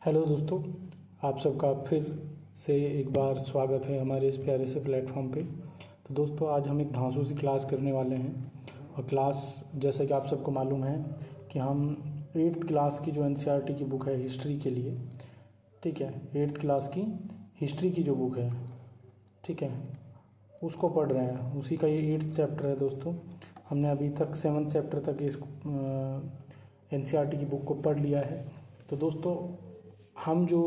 Hello दोस्तों, आप सबका फिर से एक बार स्वागत है हमारे इस प्यारे से प्लेटफॉर्म पे। तो दोस्तों, आज हम एक धांसू सी क्लास करने वाले हैं। और क्लास जैसा कि आप सबको मालूम है कि हम 8th क्लास की जो एनसीईआरटी की बुक है हिस्ट्री के लिए, ठीक है, 8th क्लास की हिस्ट्री की जो बुक है, ठीक है, उसको पढ़ रहे हैं। उसी का ये 8th चैप्टर है दोस्तों। हमने अभी तक 7th चैप्टर तक इस एनसीईआरटी की बुक को पढ़ लिया है। तो दोस्तों, हम जो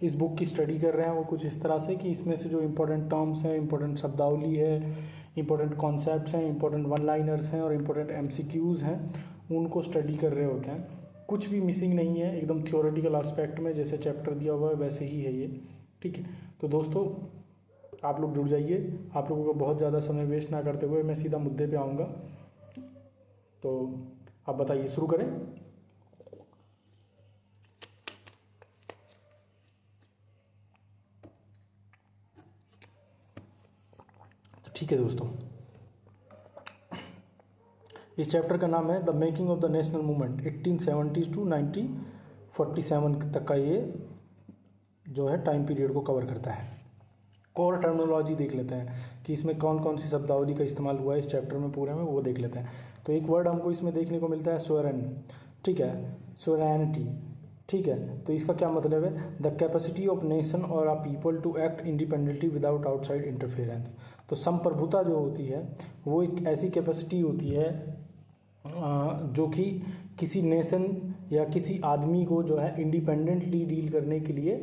इस बुक की स्टडी कर रहे हैं वो कुछ इस तरह से कि इसमें से जो इम्पोर्टेंट टर्म्स हैं, इम्पोर्टेंट शब्दावली है, इम्पोर्टेंट कॉन्सेप्ट्स हैं, इम्पोर्टेंट वन लाइनर्स हैं और इम्पोर्टेंट एमसीक्यूज़ हैं, उनको स्टडी कर रहे होते हैं। कुछ भी मिसिंग नहीं है, एकदम थियोरेटिकल एस्पेक्ट में जैसे चैप्टर दिया हुआ है वैसे ही है ये, ठीक है। तो दोस्तों, आप लोग जुड़ जाइए। आप लोगों को बहुत ज़्यादा समय वेस्ट ना करते हुए मैं सीधा मुद्दे पे आऊँगा। तो आप बताइए, शुरू करें? ठीक है दोस्तों, इस चैप्टर का नाम है the making of the national movement 1870 to 1947 तक का ये जो है टाइम पीरियड को कवर करता है। कोर टर्मिनोलॉजी देख लेते हैं कि इसमें कौन कौन सी शब्दावली का इस्तेमाल हुआ है इस चैप्टर में पूरे में, वो देख लेते हैं। तो एक वर्ड हमको इसमें देखने को मिलता है सोरेन, ठीक है, सोरेनिटी, ठीक है। तो इसका क्या मतलब है? द कैपेसिटी ऑफ नेशन और a people to act independently without outside interference. तो संप्रभुता जो होती है वो एक ऐसी कैपेसिटी होती है जो कि किसी नेशन या किसी आदमी को जो है इंडिपेंडेंटली डील करने के लिए,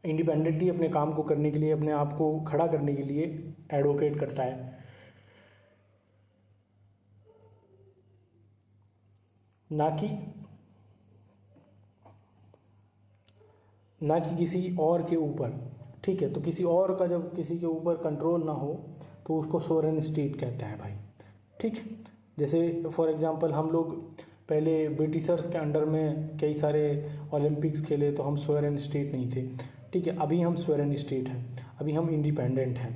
इंडिपेंडेंटली अपने काम को करने के लिए, अपने आप को खड़ा करने के लिए एडवोकेट करता है, ना कि किसी और के ऊपर, ठीक है। तो किसी और का जब किसी के ऊपर कंट्रोल ना हो तो उसको सोरेन स्टेट कहते हैं भाई, ठीक। जैसे फॉर एग्जांपल हम लोग पहले ब्रिटिशर्स के अंडर में कई सारे ओलंपिक्स खेले तो हम सोरेन स्टेट नहीं थे, ठीक है। अभी हम सोरेन स्टेट हैं, अभी हम इंडिपेंडेंट हैं।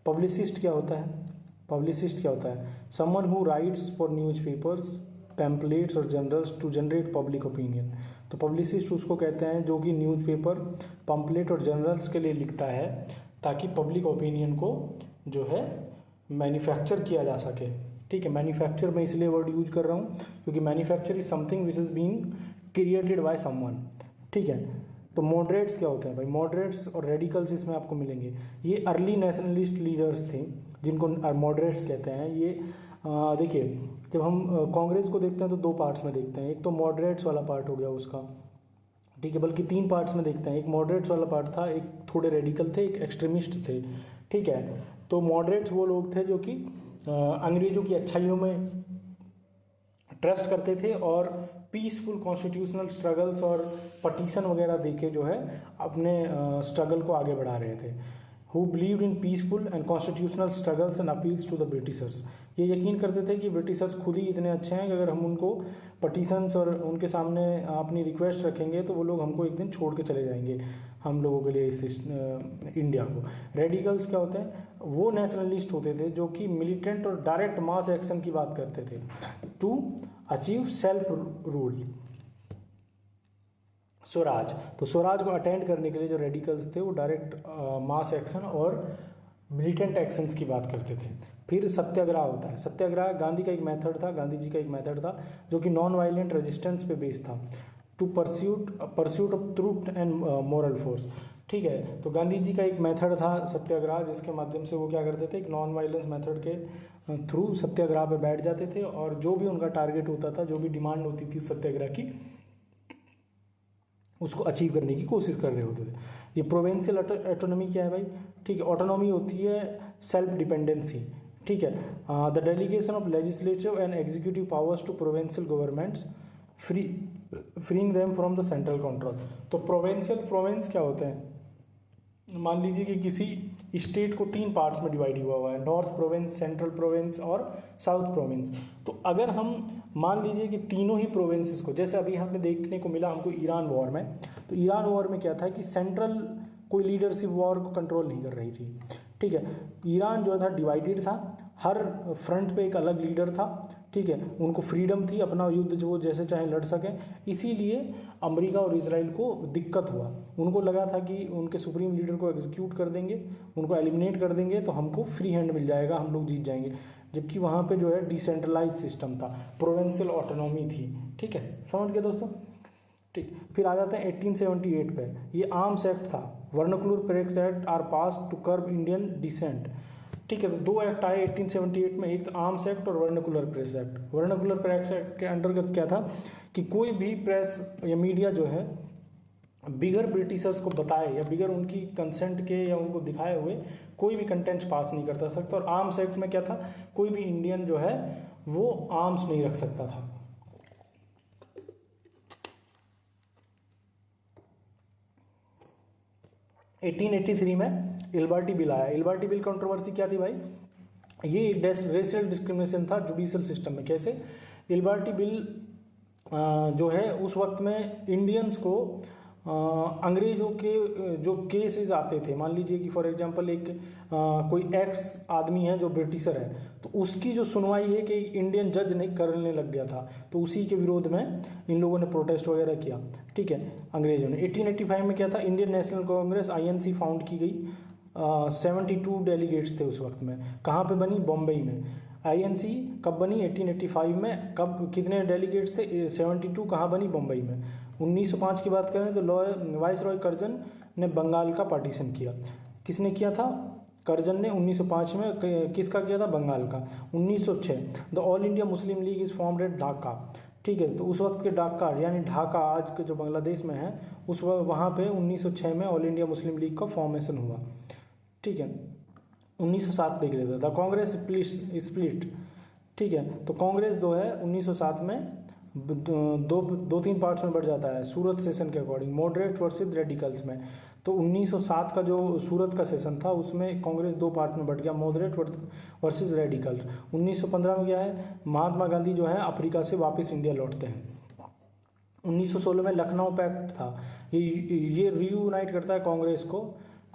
पब्लिसिस्ट क्या होता है? पब्लिसिस्ट क्या होता है? Someone who writes for newspapers, pamphlets और journals to generate public opinion. तो पब्लिसिस्ट उसको कहते हैं जो कि न्यूज़पेपर, पम्पलेट और जर्नल्स के लिए लिखता है ताकि पब्लिक ओपिनियन को जो है मैन्युफैक्चर किया जा सके, ठीक है। मैन्युफैक्चर मैं इसलिए वर्ड यूज कर रहा हूँ क्योंकि manufacture is something which is being created by someone, ठीक है। तो मॉडरेट्स क्या होते हैं भाई? मॉडरेट्स और रेडिकल्स इसमें आपको मिलेंगे। ये अर्ली नेशनलिस्ट लीडर्स थे जिनको मॉडरेट्स कहते हैं। ये देखिए, जब हम कांग्रेस को देखते हैं तो दो पार्ट्स में देखते हैं। एक तो मॉडरेट्स वाला पार्ट हो गया उसका, ठीक है, बल्कि 3 पार्ट्स में देखते हैं। एक मॉडरेट्स वाला पार्ट था, एक थोड़े रेडिकल थे, एक एक्सट्रीमिस्ट थे, ठीक है। तो मॉडरेट्स वो लोग थे जो कि अंग्रेजों की अच्छाइयों में ट्रस्ट करते थे और पीसफुल कॉन्स्टिट्यूशनल स्ट्रगल्स और पटिशन वगैरह देके जो है अपने स्ट्रगल को आगे बढ़ा रहे थे। Who believed in peaceful and constitutional struggles and appeals to the Britishers. ये यकीन करते थे कि ब्रिटिशर्स खुद ही इतने अच्छे हैं कि अगर हम उनको पटिशन्स और उनके सामने अपनी रिक्वेस्ट रखेंगे तो वो लोग हमको एक दिन छोड़ के चले जाएंगे, हम लोगों के लिए इस इंडिया को। रेडिकल्स क्या होते हैं? वो नेशनलिस्ट होते थे जो कि मिलिटेंट और डायरेक्ट मास एक्शन की बात करते थे to achieve self rule, swaraj. तो स्वराज को अटेंड करने के लिए जो रेडिकल्स थे वो डायरेक्ट मास एक्शन और मिलिटेंट एक्शंस की बात करते थे। फिर सत्याग्रह होता है। सत्याग्रह गांधी का एक मेथड था, गांधी जी का एक मेथड था जो कि नॉन वायलेंट रेजिस्टेंस पे बेस्ड था, to pursuit of truth and moral force, ठीक है। तो गांधी जी का एक मेथड था सत्याग्रह, जिसके माध्यम से वो क्या करते थे, एक नॉन वायलेंस मेथड के थ्रू सत्याग्रह पे बैठ जाते थे और जो भी उनका टारगेट होता था, जो भी डिमांड होती थी सत्याग्रह की, उसको अचीव करने की कोशिश कर रहे होते थे। ये प्रोविंशियल ऑटोनॉमी क्या है भाई? ठीक है, ऑटोनॉमी होती है सेल्फ डिपेंडेंसी, ठीक है। The delegation of legislative and executive powers to provincial governments freeing them from the central control. तो प्रोविंस क्या होते हैं? मान लीजिए कि किसी स्टेट को 3 पार्ट्स में डिवाइड हुआ है, नॉर्थ प्रोविंस, सेंट्रल प्रोविंस और साउथ प्रोविंस। तो अगर हम मान लीजिए कि तीनों ही प्रोविंसेस को, जैसे अभी हमने देखने को मिला हमको ईरान वॉर में, तो ईरान वॉर में क्या था कि सेंट्रल कोई लीडरशिप वॉर को कंट्रोल नहीं कर रही थी, ठीक है। ईरान जो था डिवाइडेड था, हर फ्रंट पे एक अलग लीडर था, ठीक है, उनको फ्रीडम थी, अपना युद्ध जो वो जैसे चाहे लड़ सकें। इसीलिए अमेरिका और इजराइल को दिक्कत हुआ, उनको लगा था कि उनके सुप्रीम लीडर को एग्जीक्यूट कर देंगे, उनको एलिमिनेट कर देंगे तो हमको फ्री हैंड मिल जाएगा, हम लोग जीत जाएंगे। जबकि वहाँ पे जो है डिसेंट्रलाइज सिस्टम था, प्रोविंशियल ऑटोनॉमी थी। ठीक है, समझ गए दोस्तों। ठीक, फिर आ जाते हैं 1878 पे। ये आर्म्स एक्ट था, vernacular press act are pass to curb Indian dissent. ठीक है, तो दो एक्ट आए 1878 में, एक आर्म्स एक्ट और vernacular press act. Vernacular press act के अंतर्गत क्या था कि कोई भी प्रेस या मीडिया जो है बिगर ब्रिटिशर्स को बताए या बिगर उनकी कंसेंट के या उनको दिखाए हुए कोई भी कंटेंट पास नहीं करता सकता। और आर्म्स एक्ट में क्या था, कोई भी इंडियन जो है वो आर्म्स नहीं रख सकता था। 1883 में इल्बर्टी बिल आया। इल्बर्टी बिल कंट्रोवर्सी क्या थी भाई, ये एक रेशियल डिस्क्रिमिनेशन था जुडिशियल सिस्टम में। कैसे, इल्बर्टी बिल जो है उस वक्त में इंडियंस को अंग्रेज़ों के जो केसेस आते थे, मान लीजिए कि फॉर एग्जांपल एक कोई एक्स आदमी है जो ब्रिटिशर है, तो उसकी जो सुनवाई है कि इंडियन जज नहीं करने लग गया था, तो उसी के विरोध में इन लोगों ने प्रोटेस्ट वगैरह किया। ठीक है, अंग्रेज़ों ने 1885 में क्या था, Indian national Congress INC found की गई। 72 डेलीगेट्स थे उस वक्त में। कहाँ पे बनी, बॉम्बे में। INC कब बनी, 1885 में। कब, कितने डेलीगेट्स थे, 72। कहाँ बनी, बम्बई में। 1905 की बात करें तो वाइस रॉय कर्जन ने बंगाल का पार्टीशन किया। किसने किया था, कर्जन ने 1905 में। किसका किया था, बंगाल का। 1906 the All India Muslim league is formed at Dhaka. ठीक है, तो उस वक्त के ढाका यानी ढाका आज के जो बांग्लादेश में है, उस वहाँ पे 1906 में ऑल इंडिया मुस्लिम लीग का फॉर्मेशन हुआ। ठीक है, 1907 देख लेते द कांग्रेस स्प्लिट। ठीक है, तो कांग्रेस जो है 1907 में दो तीन पार्ट्स में बढ़ जाता है सूरत सेशन के अकॉर्डिंग, मॉडरेट वर्सेस रेडिकल्स में। तो 1907 का जो सूरत का सेशन था उसमें कांग्रेस दो पार्ट में बढ़ गया, मॉडरेट वर्सेस रेडिकल। 1915 में क्या है, महात्मा गांधी जो है अफ्रीका से वापस इंडिया लौटते हैं। 1916 में लखनऊ पैक्ट था, ये रीयूनाइट करता है कांग्रेस को।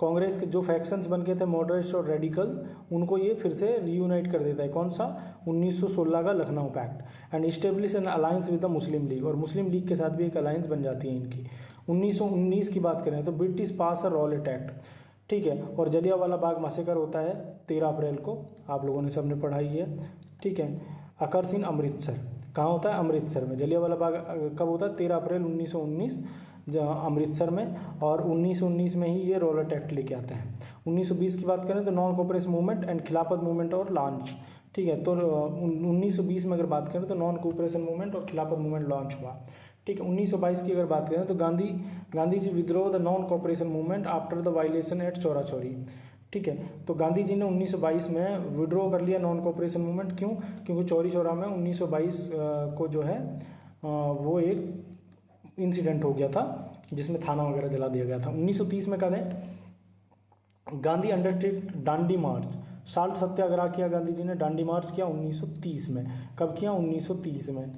कांग्रेस के जो फैक्शंस बन गए थे मॉडरेट्स और रेडिकल, उनको ये फिर से रीयूनाइट कर देता है। कौन सा, 1916 का Lucknow pact. And establish an alliance with the Muslim League, और मुस्लिम लीग के साथ भी एक अलायंस बन जाती है इनकी। 1919 की बात करें तो ब्रिटिश पास अ रॉलेट एक्ट। ठीक है, और जलियांवाला बाग मैसेकर होता है 13 अप्रैल को, आप लोगों ने सबने पढ़ाई है। ठीक है, अकर्स इन अमृतसर। कहाँ होता है, अमृतसर में। जलियांवाला बाग कब होता है, 13 अप्रैल 1919 अमृतसर में। और 1919 में ही ये रॉलेट एक्ट लेके आते हैं। 1920 की बात करें तो नॉन कोऑपरेशन मूवमेंट एंड खिलाफत मूवमेंट और लॉन्च। ठीक है, तो 1920 में अगर बात करें तो नॉन कोऑपरेशन मूवमेंट और खिलाफत मूवमेंट लॉन्च हुआ। ठीक है, 1922 की अगर बात करें तो Gandhi ji withdrew the non cooperation movement after the violation at Chaura Chauri. ठीक है, तो गांधी जी ने 1922 में विड्रॉ कर लिया नॉन कोऑपरेशन मूवमेंट। क्यों, क्योंकि चौरी चौरा में 1922 को जो है वो एक इंसिडेंट हो गया था जिसमें थाना वगैरह जला दिया गया था। 1930 में कहते हैं गांधी अंडरटेक डांडी मार्च, साल्ट सत्याग्रह किया गांधी जी ने, डांडी मार्च किया 1930 में। कब किया, 1930 में।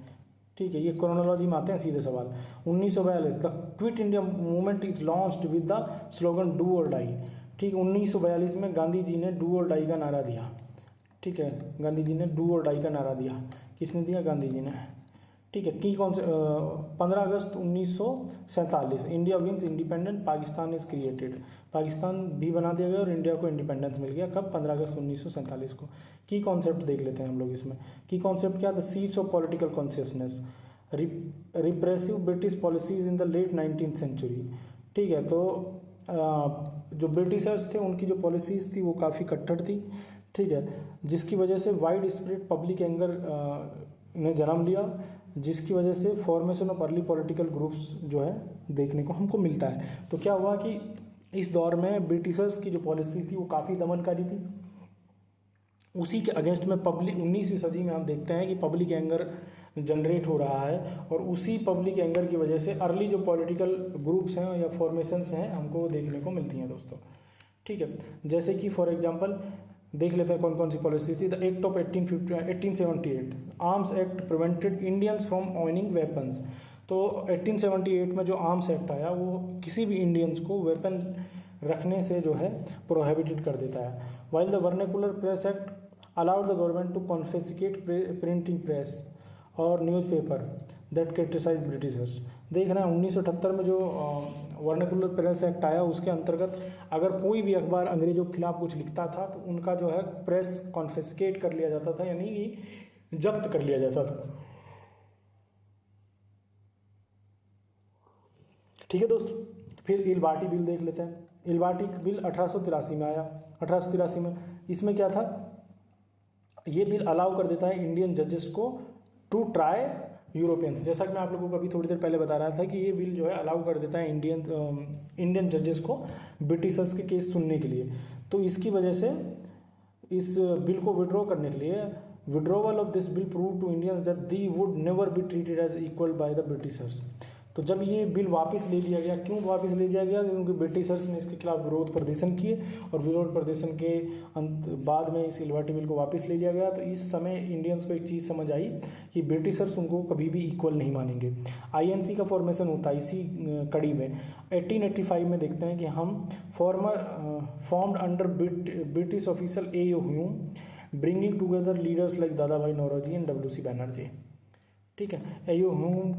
ठीक है, ये क्रोनोलॉजी में आते हैं सीधे सवाल। 1942 the Quit India movement is launched with the slogan do or die. ठीक है, 1942 में गांधी जी ने डू और डाई का नारा दिया। ठीक है, गांधी जी ने डू और डाई का नारा दिया। किसने दिया, गांधी जी ने। ठीक है, की कौन से 15 अगस्त 1947 India wins independent, Pakistan is created. Pakistan भी बना दिया गया और इंडिया को इंडिपेंडेंस मिल गया। कब, 15 अगस्त 1947 को। की कॉन्सेप्ट देख लेते हैं हम लोग इसमें। की कॉन्सेप्ट क्या, the seeds of political consciousness, repressive British policies in the late 19th century. ठीक है, तो जो ब्रिटिशर्स थे उनकी जो पॉलिसीज़ थी वो काफ़ी कट्टर थी। ठीक है, जिसकी वजह से वाइड स्प्रेड पब्लिक एंगर ने जन्म लिया, जिसकी वजह से formation of early political groups जो है देखने को हमको मिलता है। तो क्या हुआ कि इस दौर में ब्रिटिशर्स की जो पॉलिसी थी वो काफ़ी दमनकारी थी। उसी के अगेंस्ट में पब्लिक 19वीं सदी में हम देखते हैं कि पब्लिक एंगर जनरेट हो रहा है, और उसी पब्लिक एंगर की वजह से अर्ली जो पॉलिटिकल ग्रुप्स हैं या फॉर्मेशंस हैं हमको देखने को मिलती हैं दोस्तों। ठीक है, जैसे कि फॉर एग्जांपल देख लेते हैं कौन कौन सी पॉलिसी थी। The act of 1878 arms act prevented Indians from ऑनिंग weapons. तो 1878 में जो आर्म्स एक्ट आया वो किसी भी इंडियंस को वेपन रखने से जो है प्रोहिबिटेड कर देता है। While the vernacular press act allowed the government to confiscate printing press और न्यूज़पेपर दैट क्रिटिसाइज ब्रिटिशर्स। देख रहे हैं 1978 में जो वर्नाकुलर प्रेस एक्ट आया, उसके अंतर्गत अगर कोई भी अखबार अंग्रेजों के खिलाफ कुछ लिखता था तो उनका जो है प्रेस कॉन्फिस्केट कर लिया जाता था, यानी कि जब्त कर लिया जाता था। ठीक है दोस्तों, फिर इलबार्टी बिल देख लेते हैं। इलबार्टी बिल 1883 में आया। 1883 में इसमें क्या था, ये बिल अलाउ कर देता है इंडियन जजेस को टू ट्राई यूरोपियंस। जैसा कि मैं आप लोगों को अभी थोड़ी देर पहले बता रहा था कि ये बिल जो है अलाउ कर देता है इंडियन जजेस को ब्रिटिशर्स के केस सुनने के लिए। तो इसकी वजह से इस बिल को विड्रॉ करने के लिए, withdrawal of this bill prove to Indians that they would never be treated as equal by the Britishers. तो जब ये बिल वापस ले लिया गया, क्यों वापस ले लिया गया, क्योंकि ब्रिटिशर्स ने इसके खिलाफ विरोध प्रदर्शन किए और विरोध प्रदर्शन के बाद में इस इलबार्टी बिल को वापस ले लिया गया। तो इस समय इंडियंस को एक चीज़ समझ आई कि ब्रिटिशर्स उनको कभी भी इक्वल नहीं मानेंगे। आईएनसी का फॉर्मेशन होता है इसी कड़ी में। 1885 में देखते हैं कि हम formed under British officer A.O.. Hume, bringing together leaders like दादा भाई नौरोजी एंड डब्ल्यू.सी. बैनर्जी। ठीक है, ए.ओ. ह्यूम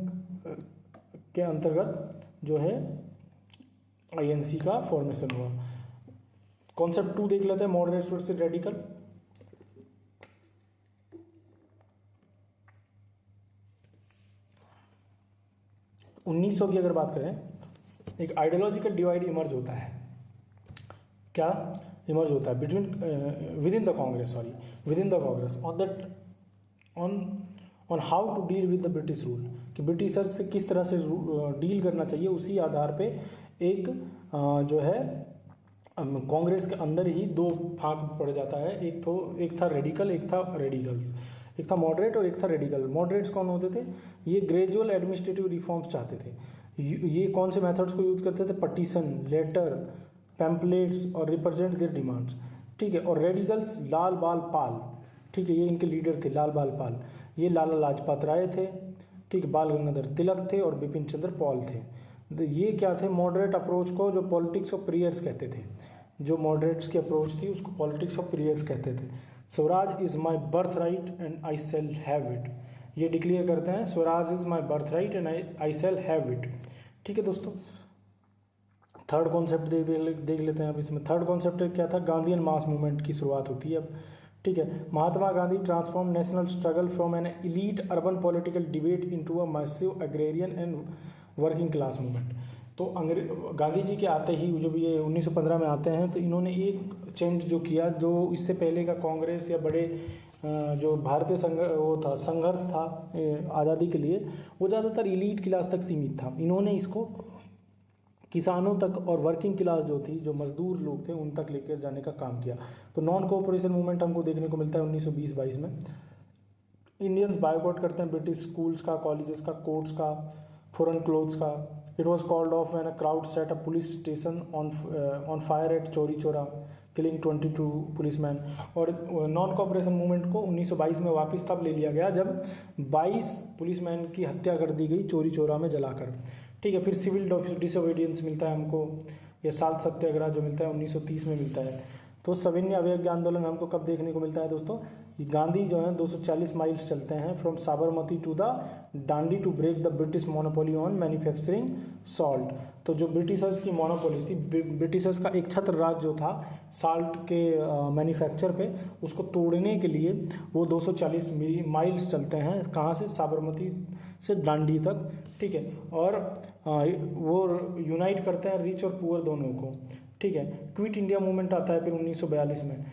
के अंतर्गत जो है आईएनसी का फॉर्मेशन हुआ। कॉन्सेप्ट 2 देख लेते हैं, मॉडरेट वर्सेस रेडिकल। उन्नीस सौ की अगर बात करें, एक आइडियोलॉजिकल डिवाइड इमर्ज होता है। क्या इमर्ज होता है? Between within the Congress on how to deal with the British rule, कि ब्रिटिशर्स से किस तरह से डील करना चाहिए। उसी आधार पे एक जो है कांग्रेस के अंदर ही दो भाग पड़ जाता है। एक था रेडिकल, एक था रेडिकल्स। एक था मॉडरेट और एक था रेडिकल। मॉडरेट्स कौन होते थे? ये ग्रेजुअल एडमिनिस्ट्रेटिव रिफॉर्म्स चाहते थे। ये कौन से मेथड्स को यूज़ करते थे? पटिशन, लेटर, पैम्पलेट्स और रिप्रेजेंट देयर डिमांड्स। ठीक है, और रेडिकल्स लाल बाल पाल, ठीक है, ये इनके लीडर थे लाल बाल पाल। ये लाला लाजपत राय थे, ठीक, बाल गंगाधर तिलक थे और बिपिन चंद्र पॉल थे। ये क्या थे? मॉडरेट अप्रोच को जो पॉलिटिक्स ऑफ प्रीयर्स कहते थे। जो मॉडरेट्स की अप्रोच थी उसको पॉलिटिक्स ऑफ प्रीयर्स कहते थे। Swaraj is my birth right and I shall have it, ये डिक्लेयर करते हैं, Swaraj is my birth right and I shall have it. ठीक है दोस्तों, थर्ड कॉन्सेप्ट देख लेते हैं अब इसमें। थर्ड कॉन्सेप्ट क्या था? गांधीयन मास मूवमेंट की शुरुआत होती है अब। ठीक है, Mahatma Gandhi transform national struggle from an elite urban political debate into a massive agrarian and working class movement. तो गांधी जी के आते ही, जब ये 1915 में आते हैं, तो इन्होंने एक चेंज जो किया, जो इससे पहले का कांग्रेस या बड़े जो भारतीय संघर्ष था आज़ादी के लिए, वो ज़्यादातर इलीट क्लास तक सीमित था। इन्होंने इसको किसानों तक और वर्किंग क्लास जो थी, जो मजदूर लोग थे, उन तक लेकर जाने का काम किया। तो नॉन कोऑपरेशन मूवमेंट हमको देखने को मिलता है 1920-22 में। इंडियंस बायकॉट करते हैं ब्रिटिश स्कूल्स का, कॉलेजेस का, कोर्ट्स का, फॉरेन क्लोथ्स का। It was called off when a crowd set a police station on fire eight Chauri Chaura, killing 22 policeman. और नॉन कोऑपरेशन मूवमेंट को 1922 में वापस तब ले लिया गया जब 22 पुलिसमैन की हत्या कर दी गई चौरी चौरा में जलाकर। ठीक है, फिर सिविल डिसोबीडियंस मिलता है हमको, या साल्ट सत्याग्रह जो मिलता है 1930 में मिलता है। तो सविनय अवज्ञा आंदोलन हमको कब देखने को मिलता है दोस्तों? गांधी जो है 240 माइल्स चलते हैं from Sabarmati to the Dandi to break the British monopoly on manufacturing salt. तो जो ब्रिटिशर्स की मोनोपोली थी, ब्रिटिशर्स का एक छत्र राज जो था साल्ट के मैन्युफैक्चर पे, उसको तोड़ने के लिए वो 240 माइल्स चलते हैं। कहाँ से? साबरमती से डांडी तक। ठीक है, और वो यूनाइट करते हैं रिच और पुअर दोनों को। ठीक है, क्विट इंडिया मूवमेंट आता है फिर 1942 में।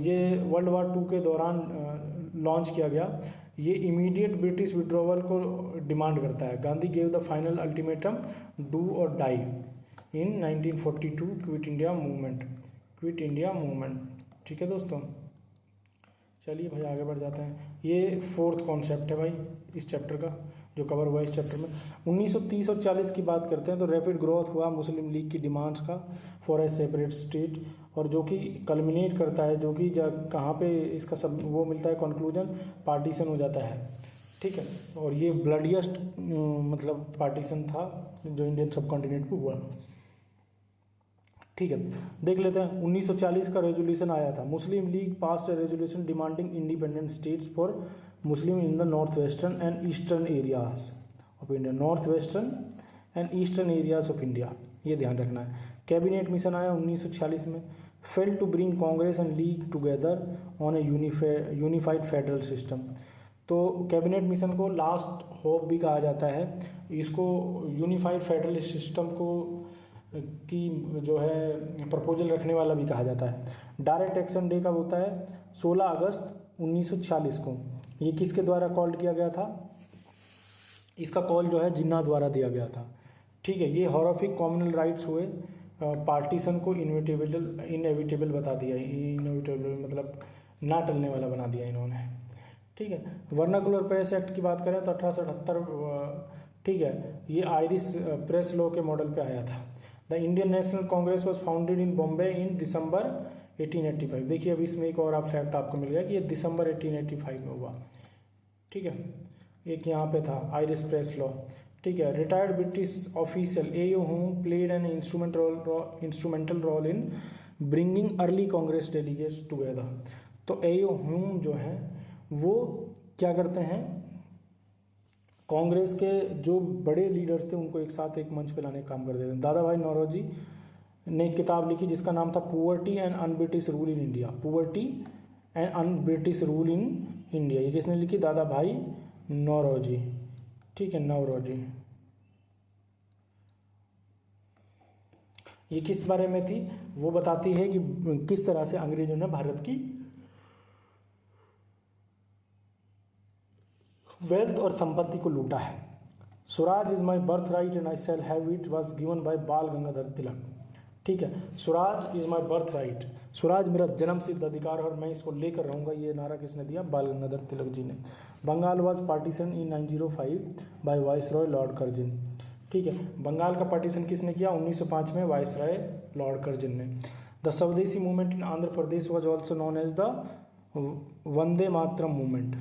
ये वर्ल्ड वार 2 के दौरान लॉन्च किया गया। ये इमीडिएट ब्रिटिश विड्रॉवल को डिमांड करता है। Gandhi gave the final ultimatum, do or die in 1942। Quit India movement. ठीक है दोस्तों, चलिए भाई आगे बढ़ जाते हैं। ये फोर्थ कॉन्सेप्ट है भाई इस चैप्टर का, जो कवर हुआ इस चैप्टर में। 1930 और 40 की बात करते हैं तो रैपिड ग्रोथ हुआ मुस्लिम लीग की डिमांड्स का फॉर ए सेपरेट स्टेट, और जो कि कल्मिनेट करता है, जो कि कहाँ पे इसका सब वो मिलता है कंक्लूजन, पार्टीशन हो जाता है। ठीक है, और ये ब्लडिएस्ट मतलब पार्टीशन था जो इंडियन सब कॉन्टिनेंट पे हुआ। ठीक है, देख लेते हैं। 1940 का रेजोल्यूशन आया था, Muslim League passed a resolution demanding independent states for Muslim in the north western and eastern areas of India, north western and eastern areas of India, ये ध्यान रखना है। कैबिनेट मिशन आया 1946 में, fail to bring Congress and League together on a unified federal system. तो cabinet mission को last hope भी कहा जाता है, इसको यूनिफाइड फेडरल सिस्टम को की जो है प्रपोजल रखने वाला भी कहा जाता है। डायरेक्ट एक्शन डे कब होता है? 16 अगस्त 1946 को। ये किसके द्वारा कॉल्ड किया गया था? इसका कॉल जो है जिन्ना द्वारा दिया गया था। ठीक है, ये हॉरिफिक कॉम्युनल राइट्स हुए, पार्टीशन को इनएविटेबल बता दिया, इनएविटेबल मतलब ना टलने वाला बना दिया इन्होंने। ठीक है, वर्नाकुलर प्रेस एक्ट की बात करें तो 1878, ठीक है, ये आयरिश प्रेस लॉ के मॉडल पे आया था। The Indian national Congress was founded in Bombay in December 1885। देखिए अब इसमें एक और आप फैक्ट आपको मिल गया कि ये दिसंबर 1885 में हुआ। ठीक है, एक यहाँ पे था आयरिश प्रेस लॉ। ठीक है, retired British official A.O. Hume played an instrumental role in bringing early Congress delegates together. तो A.O. Hume जो है वो क्या करते हैं, कांग्रेस के जो बड़े लीडर्स थे उनको एक साथ एक मंच पे लाने का काम कर देते हैं। दादा भाई नौरोजी ने एक किताब लिखी जिसका नाम था poverty and un-British rule in India, poverty and un-British rule in India. ये किसने लिखी? दादा भाई नौरोजी। ठीक है, नौरोजी। ये किस बारे में थी? वो बताती है कि किस तरह से अंग्रेजों ने भारत की वेल्थ और संपत्ति को लूटा है। Swaraj is my birth right and I shall have it was given bye बाल गंगाधर तिलक। ठीक है, Swaraj is my birth right, Swaraj मेरा जन्म सिद्ध अधिकार और मैं इसको लेकर रहूंगा, ये नारा किसने दिया? बाल गंगाधर तिलक जी ने। Bengal was partition in 1905 by viceroy Lord Curzon. ठीक है, बंगाल का पार्टीशन किसने किया? 1905 में वाइसरॉय लॉर्ड कर्जन ने। द स्वदेशी movement in Andhra Pradesh was also known as the Vande Mataram movement.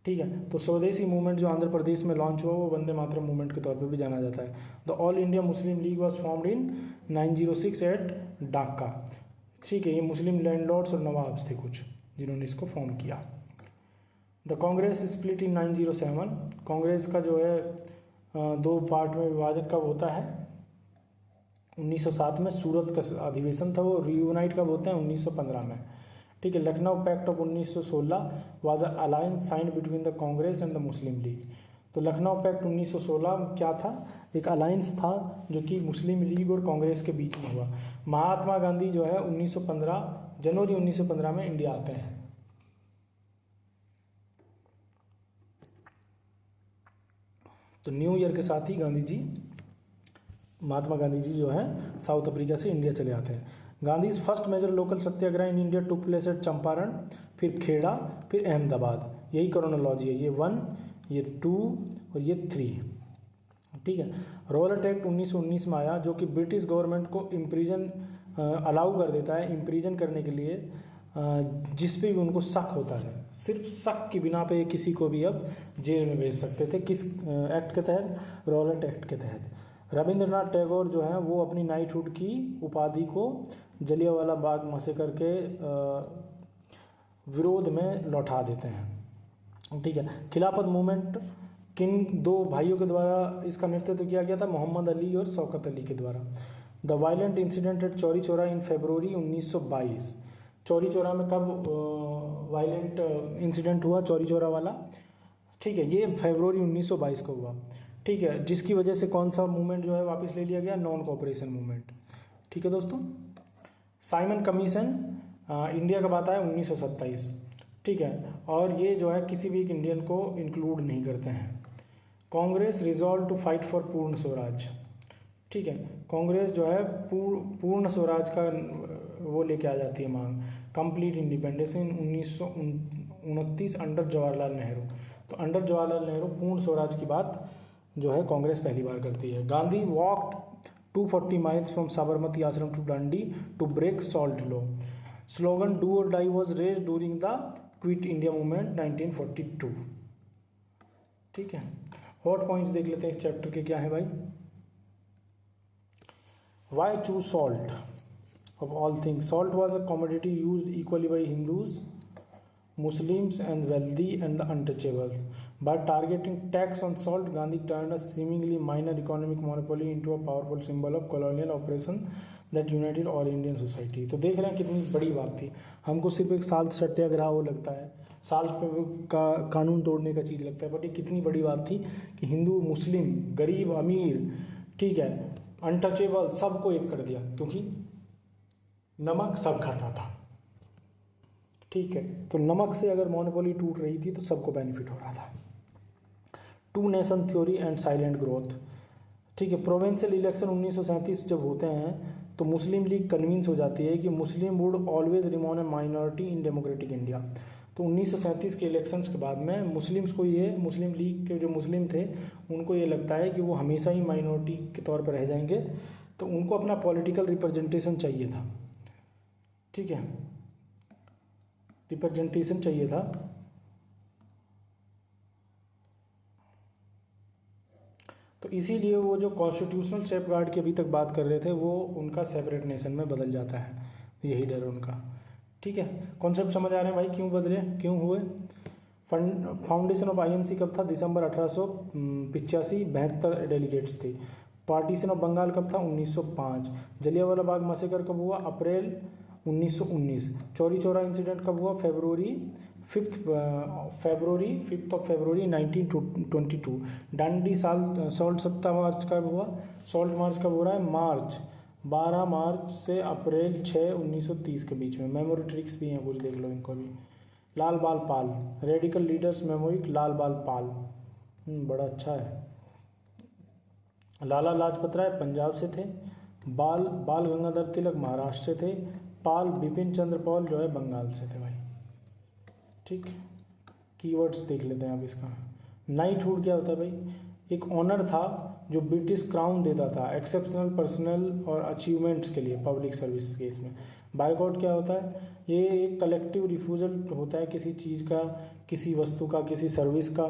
ठीक है, तो स्वदेशी मूवमेंट जो आंध्र प्रदेश में लॉन्च हुआ वो वंदे मातरम मूवमेंट के तौर पे भी जाना जाता है। The All India Muslim League was formed in 906 at Dhaka. ठीक है, ये मुस्लिम लैंडलॉर्ड्स और नवाब्स थे कुछ जिन्होंने इसको फॉर्म किया। The Congress split in 907। Congress का जो है दो पार्ट में विभाजन कब होता है? 1907 में। सूरत का अधिवेशन था, वो रीयूनाइट कब होते हैं? 1915 में। ठीक है, Lucknow pact of 1916 was a alliance signed between the Congress and the Muslim League. तो लखनऊ पैक्ट 1916 क्या था? एक अलायंस था जो कि मुस्लिम लीग और कांग्रेस के बीच में हुआ। महात्मा गांधी जो है 1915 जनवरी 1915 में इंडिया आते हैं। तो न्यू ईयर के साथ ही महात्मा गांधी जी जो है साउथ अफ्रीका से इंडिया चले आते हैं। Gandhi's first major local satyagraha in India took place at Champaran, फिर खेड़ा, फिर अहमदाबाद। यही क्रोनोलॉजी है, ये 1, ये 2 और ये 3। ठीक है, रॉलेट एक्ट 1919 में आया जो कि ब्रिटिश गवर्नमेंट को इम्प्रीजन अलाउ कर देता है, इम्प्रीजन करने के लिए जिस पे भी उनको शक होता है, सिर्फ शक की बिना पे किसी को भी अब जेल में भेज सकते थे। किस एक्ट के तहत? रॉलेट एक्ट के तहत। रविंद्रनाथ टैगोर जो है वो अपनी नाइटहुड की उपाधि को जलियांवाला बाग मसकर के विरोध में लौटा देते हैं। ठीक है, खिलाफत मूवमेंट किन दो भाइयों के द्वारा इसका नेतृत्व किया गया था? मोहम्मद अली और शौकत अली के द्वारा। The violent incident at Chauri Chaura in February 1922। Chauri Chaura में कब वायलेंट इंसिडेंट हुआ? चौरी चौरा वाला। ठीक है, ये फरवरी 1922 को हुआ। ठीक है, जिसकी वजह से कौन सा मूवमेंट जो है वापस ले लिया गया? Non cooperation movement. ठीक है दोस्तों, साइमन कमीशन इंडिया कब आता है? 1927। ठीक है, और ये जो है किसी भी एक इंडियन को इंक्लूड नहीं करते हैं। Congress resolve to fight for Purna Swaraj. ठीक है, कांग्रेस जो है पूर्ण स्वराज का वो लेके आ जाती है मांग, complete independence in 1929 under Jawaharlal Nehru. तो अंडर जवाहरलाल नेहरू पूर्ण स्वराज की बात जो है कांग्रेस पहली बार करती है। Gandhi walked 240 miles from Sabarmati Ashram to Dandi to break salt law. Slogan do or die was raise during the Quit India Movement 1942। ठीक है, हॉट पॉइंट्स देख लेते हैं इस चैप्टर के क्या है भाई। Why choose salt? of all things. Salt was a commodity used equally by Hindus, Muslims, and wealthy and the untouchables. By targeting tax on salt, Gandhi turned a seemingly minor economic monopoly into a powerful symbol of colonial oppression that united all Indian society. तो देख रहे हैं कितनी बड़ी बात थी. हमको सिर्फ एक साल्ट सत्याग्रह वो लगता है, साल्ट का कानून तोड़ने का चीज़ लगता है, बट ये कितनी बड़ी बात थी कि हिंदू, मुस्लिम, गरीब, अमीर, ठीक है, अनटचेबल, सबको एक कर दिया, क्योंकि नमक सब खाता था. ठीक है, तो नमक से अगर मोनोपोली टूट रही थी तो सबको बेनिफिट हो रहा था. Two nation theory and silent growth. ठीक है, प्रोविंशियल इलेक्शन 1937 जब होते हैं तो मुस्लिम लीग कन्विंस हो जाती है कि Muslim would always remain a minority in democratic India. तो 1937 के इलेक्शंस के बाद में मुस्लिम्स को ये, मुस्लिम लीग के जो मुस्लिम थे उनको ये लगता है कि वो हमेशा ही माइनॉरिटी के तौर पर रह जाएंगे, तो उनको अपना पॉलिटिकल रिप्रेजेंटेशन चाहिए था. ठीक है, रिप्रेजेंटेशन चाहिए था. तो इसीलिए वो जो कॉन्स्टिट्यूशनल सेफगार्ड की अभी तक बात कर रहे थे वो उनका सेपरेट नेशन में बदल जाता है. यही डर उनका. ठीक है, कॉन्सेप्ट समझ आ रहे हैं भाई, क्यों बदले, क्यों हुए. फाउंडेशन ऑफ आईएनसी कब था? दिसंबर 1885, 72 डेलीगेट्स थे. पार्टीशन ऑफ बंगाल कब था? 1905. जलियांवाला बाग मैसेकर कब हुआ? अप्रैल 1919. चौरी चौरा इंसिडेंट कब हुआ? Fifth of February 1922. Dandi salt सप्ताह मार्च कब हुआ? सॉल्ट मार्च कब हो रहा है? 12 मार्च से अप्रैल 6, 1930 के बीच में. मेमोरी ट्रिक्स भी हैं कुछ, देख लो इनको भी. लाल बाल पाल, रेडिकल लीडर्स मेमोरी, लाल बाल पाल, बड़ा अच्छा है. लाला लाजपत राय पंजाब से थे. बाल गंगाधर तिलक महाराष्ट्र से थे. पाल बिपिन चंद्र पाल जो है बंगाल से थे भाई. ठीक, कीवर्ड्स देख लेते हैं अब इसका. नाइटहुड क्या होता है भाई? एक ऑनर था जो ब्रिटिश क्राउन देता था एक्सेप्शनल पर्सनल और अचीवमेंट्स के लिए पब्लिक सर्विस केस में. बायकॉट क्या होता है? ये एक कलेक्टिव रिफ्यूजल होता है किसी चीज़ का, किसी वस्तु का, किसी सर्विस का,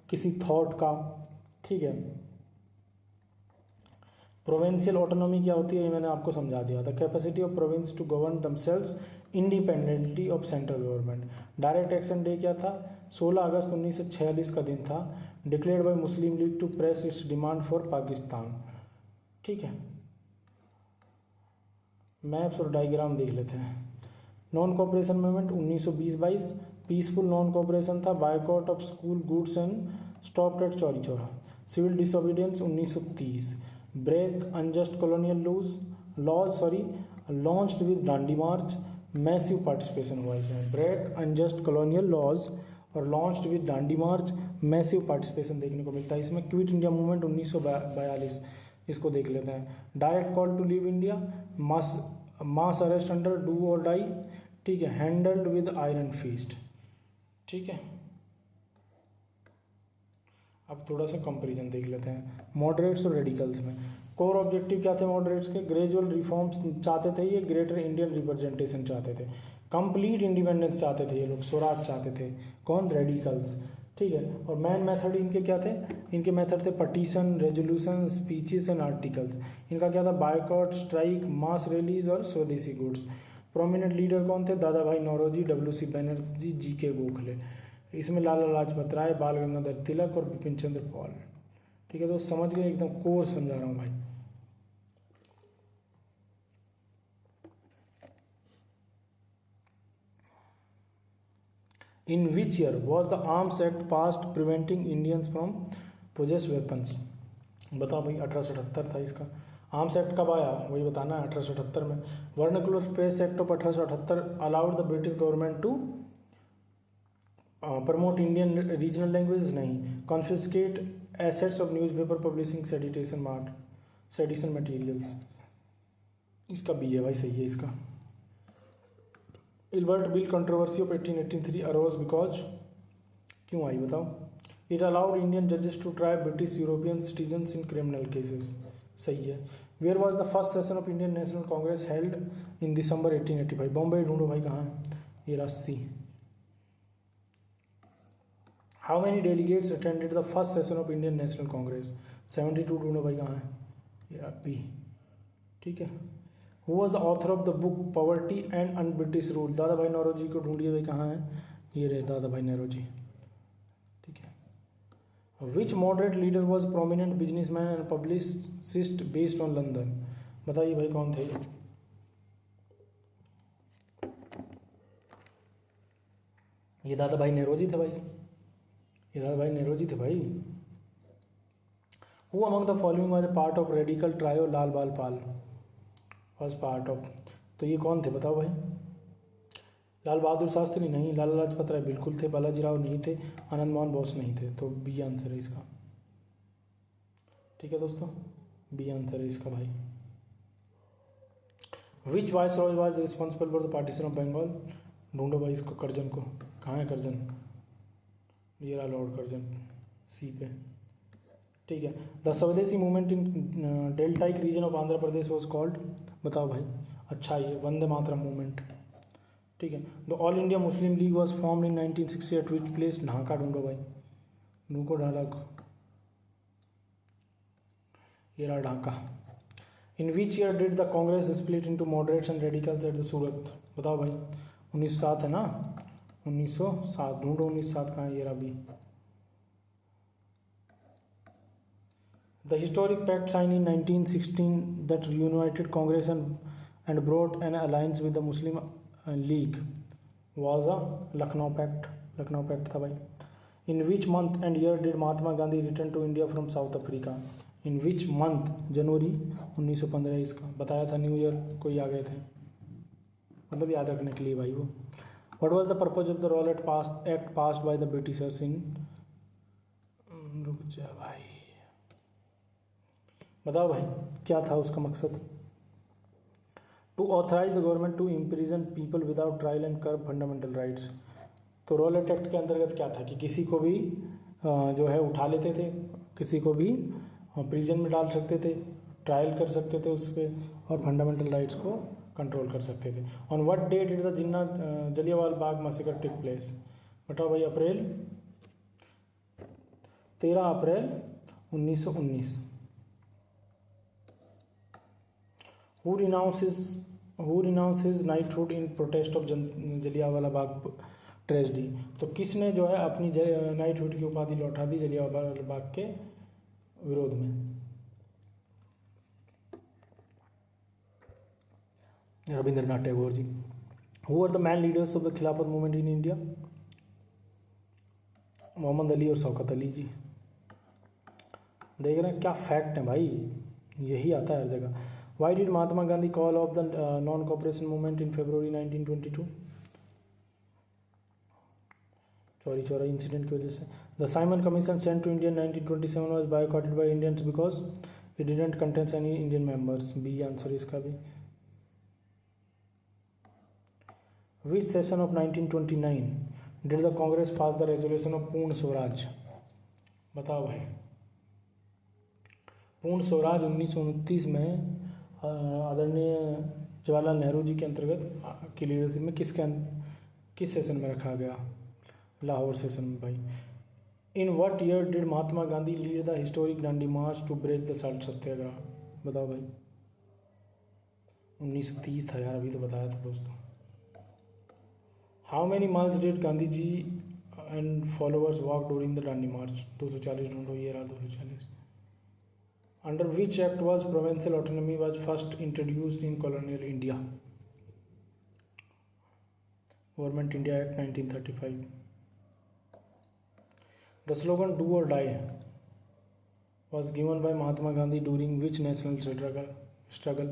किसी थॉट का. ठीक है. प्रोविंशियल ऑटोनॉमी क्या होती है ये मैंने आपको समझा दिया था. Capacity of province to govern themselves independently of central government. Direct action day क्या था? 16 अगस्त 1946 का दिन था. Declared by Muslim League to press its demand for Pakistan. ठीक है, मैप्स और डायग्राम देख लेते हैं. Non cooperation movement 1920-22 peaceful non cooperation था. Boycott of school goods and stopped at Chauri Chaura. Civil disobedience 1930. Break unjust colonial laws launched with Dandi March. Massive participation हुआ इसमें. Break unjust colonial laws और launched with Dandi March. Massive participation देखने को मिलता है इसमें. Quit India Movement 1942, इसको देख लेते हैं. Direct call to leave India. Mass arrest under do or die. ठीक है. Handled with iron fist. ठीक है, अब थोड़ा सा कंपेरिजन देख लेते हैं मॉडरेट्स और रेडिकल्स में. कोर ऑब्जेक्टिव क्या थे मॉडरेट्स के? ग्रेजुअल रिफॉर्म्स चाहते थे ये. ग्रेटर इंडियन रिप्रेजेंटेशन चाहते थे. कंप्लीट इंडिपेंडेंस चाहते थे ये लोग. स्वराज चाहते थे. कौन? रेडिकल्स. ठीक है. और मैन मेथड इनके क्या थे? इनके मेथड थे petition, resolution, speeches and articles. इनका क्या था? बायकॉट, स्ट्राइक, मास रैलीज और स्वदेशी गुड्स. प्रोमिनेंट लीडर कौन थे? दादा भाई नौरोजी, WC बनर्जी, GK गोखले. इसमें लाला लाजपत राय, बाल गंगाधर तिलक और बिपिन चंद्र पाल. ठीक है, तो समझ गए, एकदम कोर्स समझा रहा हूँ भाई. In which year was the arms act passed preventing Indians from possess weapons? बताओ भाई. 1878 था इसका. आर्म्स एक्ट कब आया वही बताना है. 1878 में. Vernacular press act of 1878 allowed the British government to promote Indian regional language. नहीं. Confiscate assets of newspaper publishing sedition materials. इसका बी है भाई, सही है इसका. Ilbert bill controversy of 1883 arose because, क्यों आई बताओ? इट अलाउड इंडियन जजेस to try British European citizens in criminal cases. सही है. Where was the first session of Indian national Congress held in December 1885? Bombay. ढूंढो भाई कहाँ है ये. रास्सी. How many delegates attended the first session of Indian national Congress? 72. ढूंढो भाई कहाँ है ये. बी. ठीक है. Who was the author of the book poverty and un British rule? Dada Bhai Naoroji को ढूंढिए भाई, कहाँ है? ये रहे दादा भाई नौरोजी, ठीक है। Which moderate leader was prominent businessman and publicist based on London? बताइए भाई कौन थे ये? ये दादा भाई नेहरूजी थे भाई, ये दादा भाई नेहरूजी थे भाई। Who among the following was a part of radical trio Lal Bal Pal? Was part of, तो ये कौन थे बताओ भाई? लाल बहादुर शास्त्री नहीं, लाला लाजपत राय बिल्कुल थे, बालाजी राव नहीं थे, आनंद मोहन बोस नहीं थे, तो बी आंसर है इसका, ठीक है दोस्तों, बी आंसर है इसका भाई। Which viceroy was responsible for the partition of Bengal? ढूंढो भाई इसको, करजन को, कहाँ है करजन? ये रहा लॉर्ड करजन, सी पे, ठीक है। द स्वदेशी movement in deltaic region of Andhra Pradesh was called? बताओ भाई, अच्छा ये वंदे मातरम मूवमेंट, ठीक है। The All India Muslim League was formed in 1960 at which place? Dhaka ढूंढो भाई, ढूंढो ढाका, ये रहा Dhaka. In which year did the Congress split into moderates and radicals at the Surat? बताओ भाई, 1907 है ना, 1907, ढूंढो 1907 कहाँ है? ये रहा भी। The historic pact sign in 1916 that united Congress and brought an alliance with the Muslim League was a Lucknow pact, Lucknow pact था भाई। In which month and year did Mahatma Gandhi return to India from South Africa? In which month? जनवरी 1915, इसका बताया था, new year को ही आ गए थे, मतलब याद रखने के लिए भाई वो। What was the purpose of the Rowlatt act passed by the Britishers in? रुक जा भाई, बताओ भाई क्या था उसका मकसद? To authorise the government to imprison people without trial and curb fundamental rights. तो रॉलेट एक्ट के अंतर्गत क्या था कि किसी को भी जो है उठा लेते थे, किसी को भी प्रिजन में डाल सकते थे, ट्रायल कर सकते थे उस पर, और फंडामेंटल राइट्स को कंट्रोल कर सकते थे। On what day did the Jinnah Jallianwala Bagh massacre take place? बताओ भाई, April 13 April 1919। Who renounce his knighthood in protest of Jallianwala Bagh tragedy? तो किसने जो है अपनी नाइटहुड की उपाधि लौटा दी जलियांवाला बाग के विरोध में? Rabindranath Tagore ji. Who are the main leaders of the Khilafat movement in India? Mohammad Ali और शौकत अली जी। देख रहे हैं क्या फैक्ट है भाई, यही आता है हर जगह। Why did Mahatma Gandhi call off the non cooperation movement in February 1922? Chauri Chaura incident की वजह से। The Simon Commission sent to India 1927 was boycotted by Indians because it didn't contain any Indian members. B answer इसका भी। Which session of 1929 did the Congress pass the resolution of Purna Swaraj? बताओ भाई, पूर्ण स्वराज 1929 में आदरणीय जवाहरलाल नेहरू जी के अंतर्गत की लीडरशिप में किस सेशन में रखा गया? लाहौर सेशन में भाई। In what year did Mahatma Gandhi lead the historic Dandi march to break the salt Satyagraha? बताओ भाई, 1930 था यार, अभी तो बताया था दोस्तों। How many miles did Gandhi ji and followers walk during the Dandi march? 240 ढूंढो, ये रहा 240। Under which act was provincial autonomy was first introduced in colonial India? Government India act 1935। The slogan do or die was given by Mahatma Gandhi during which national struggle?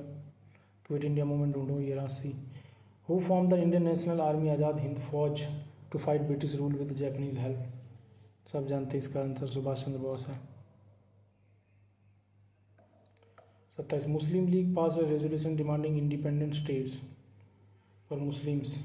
Quit India Movement ढूंढो, ये राशि। Who form the Indian National Army Azad Hind Fauj to fight British rule with Japanese help? सब जानते हैं इसका answer, Subhash Chandra Bose है। 27 Muslim League pass a resolution demanding independent states for Muslims.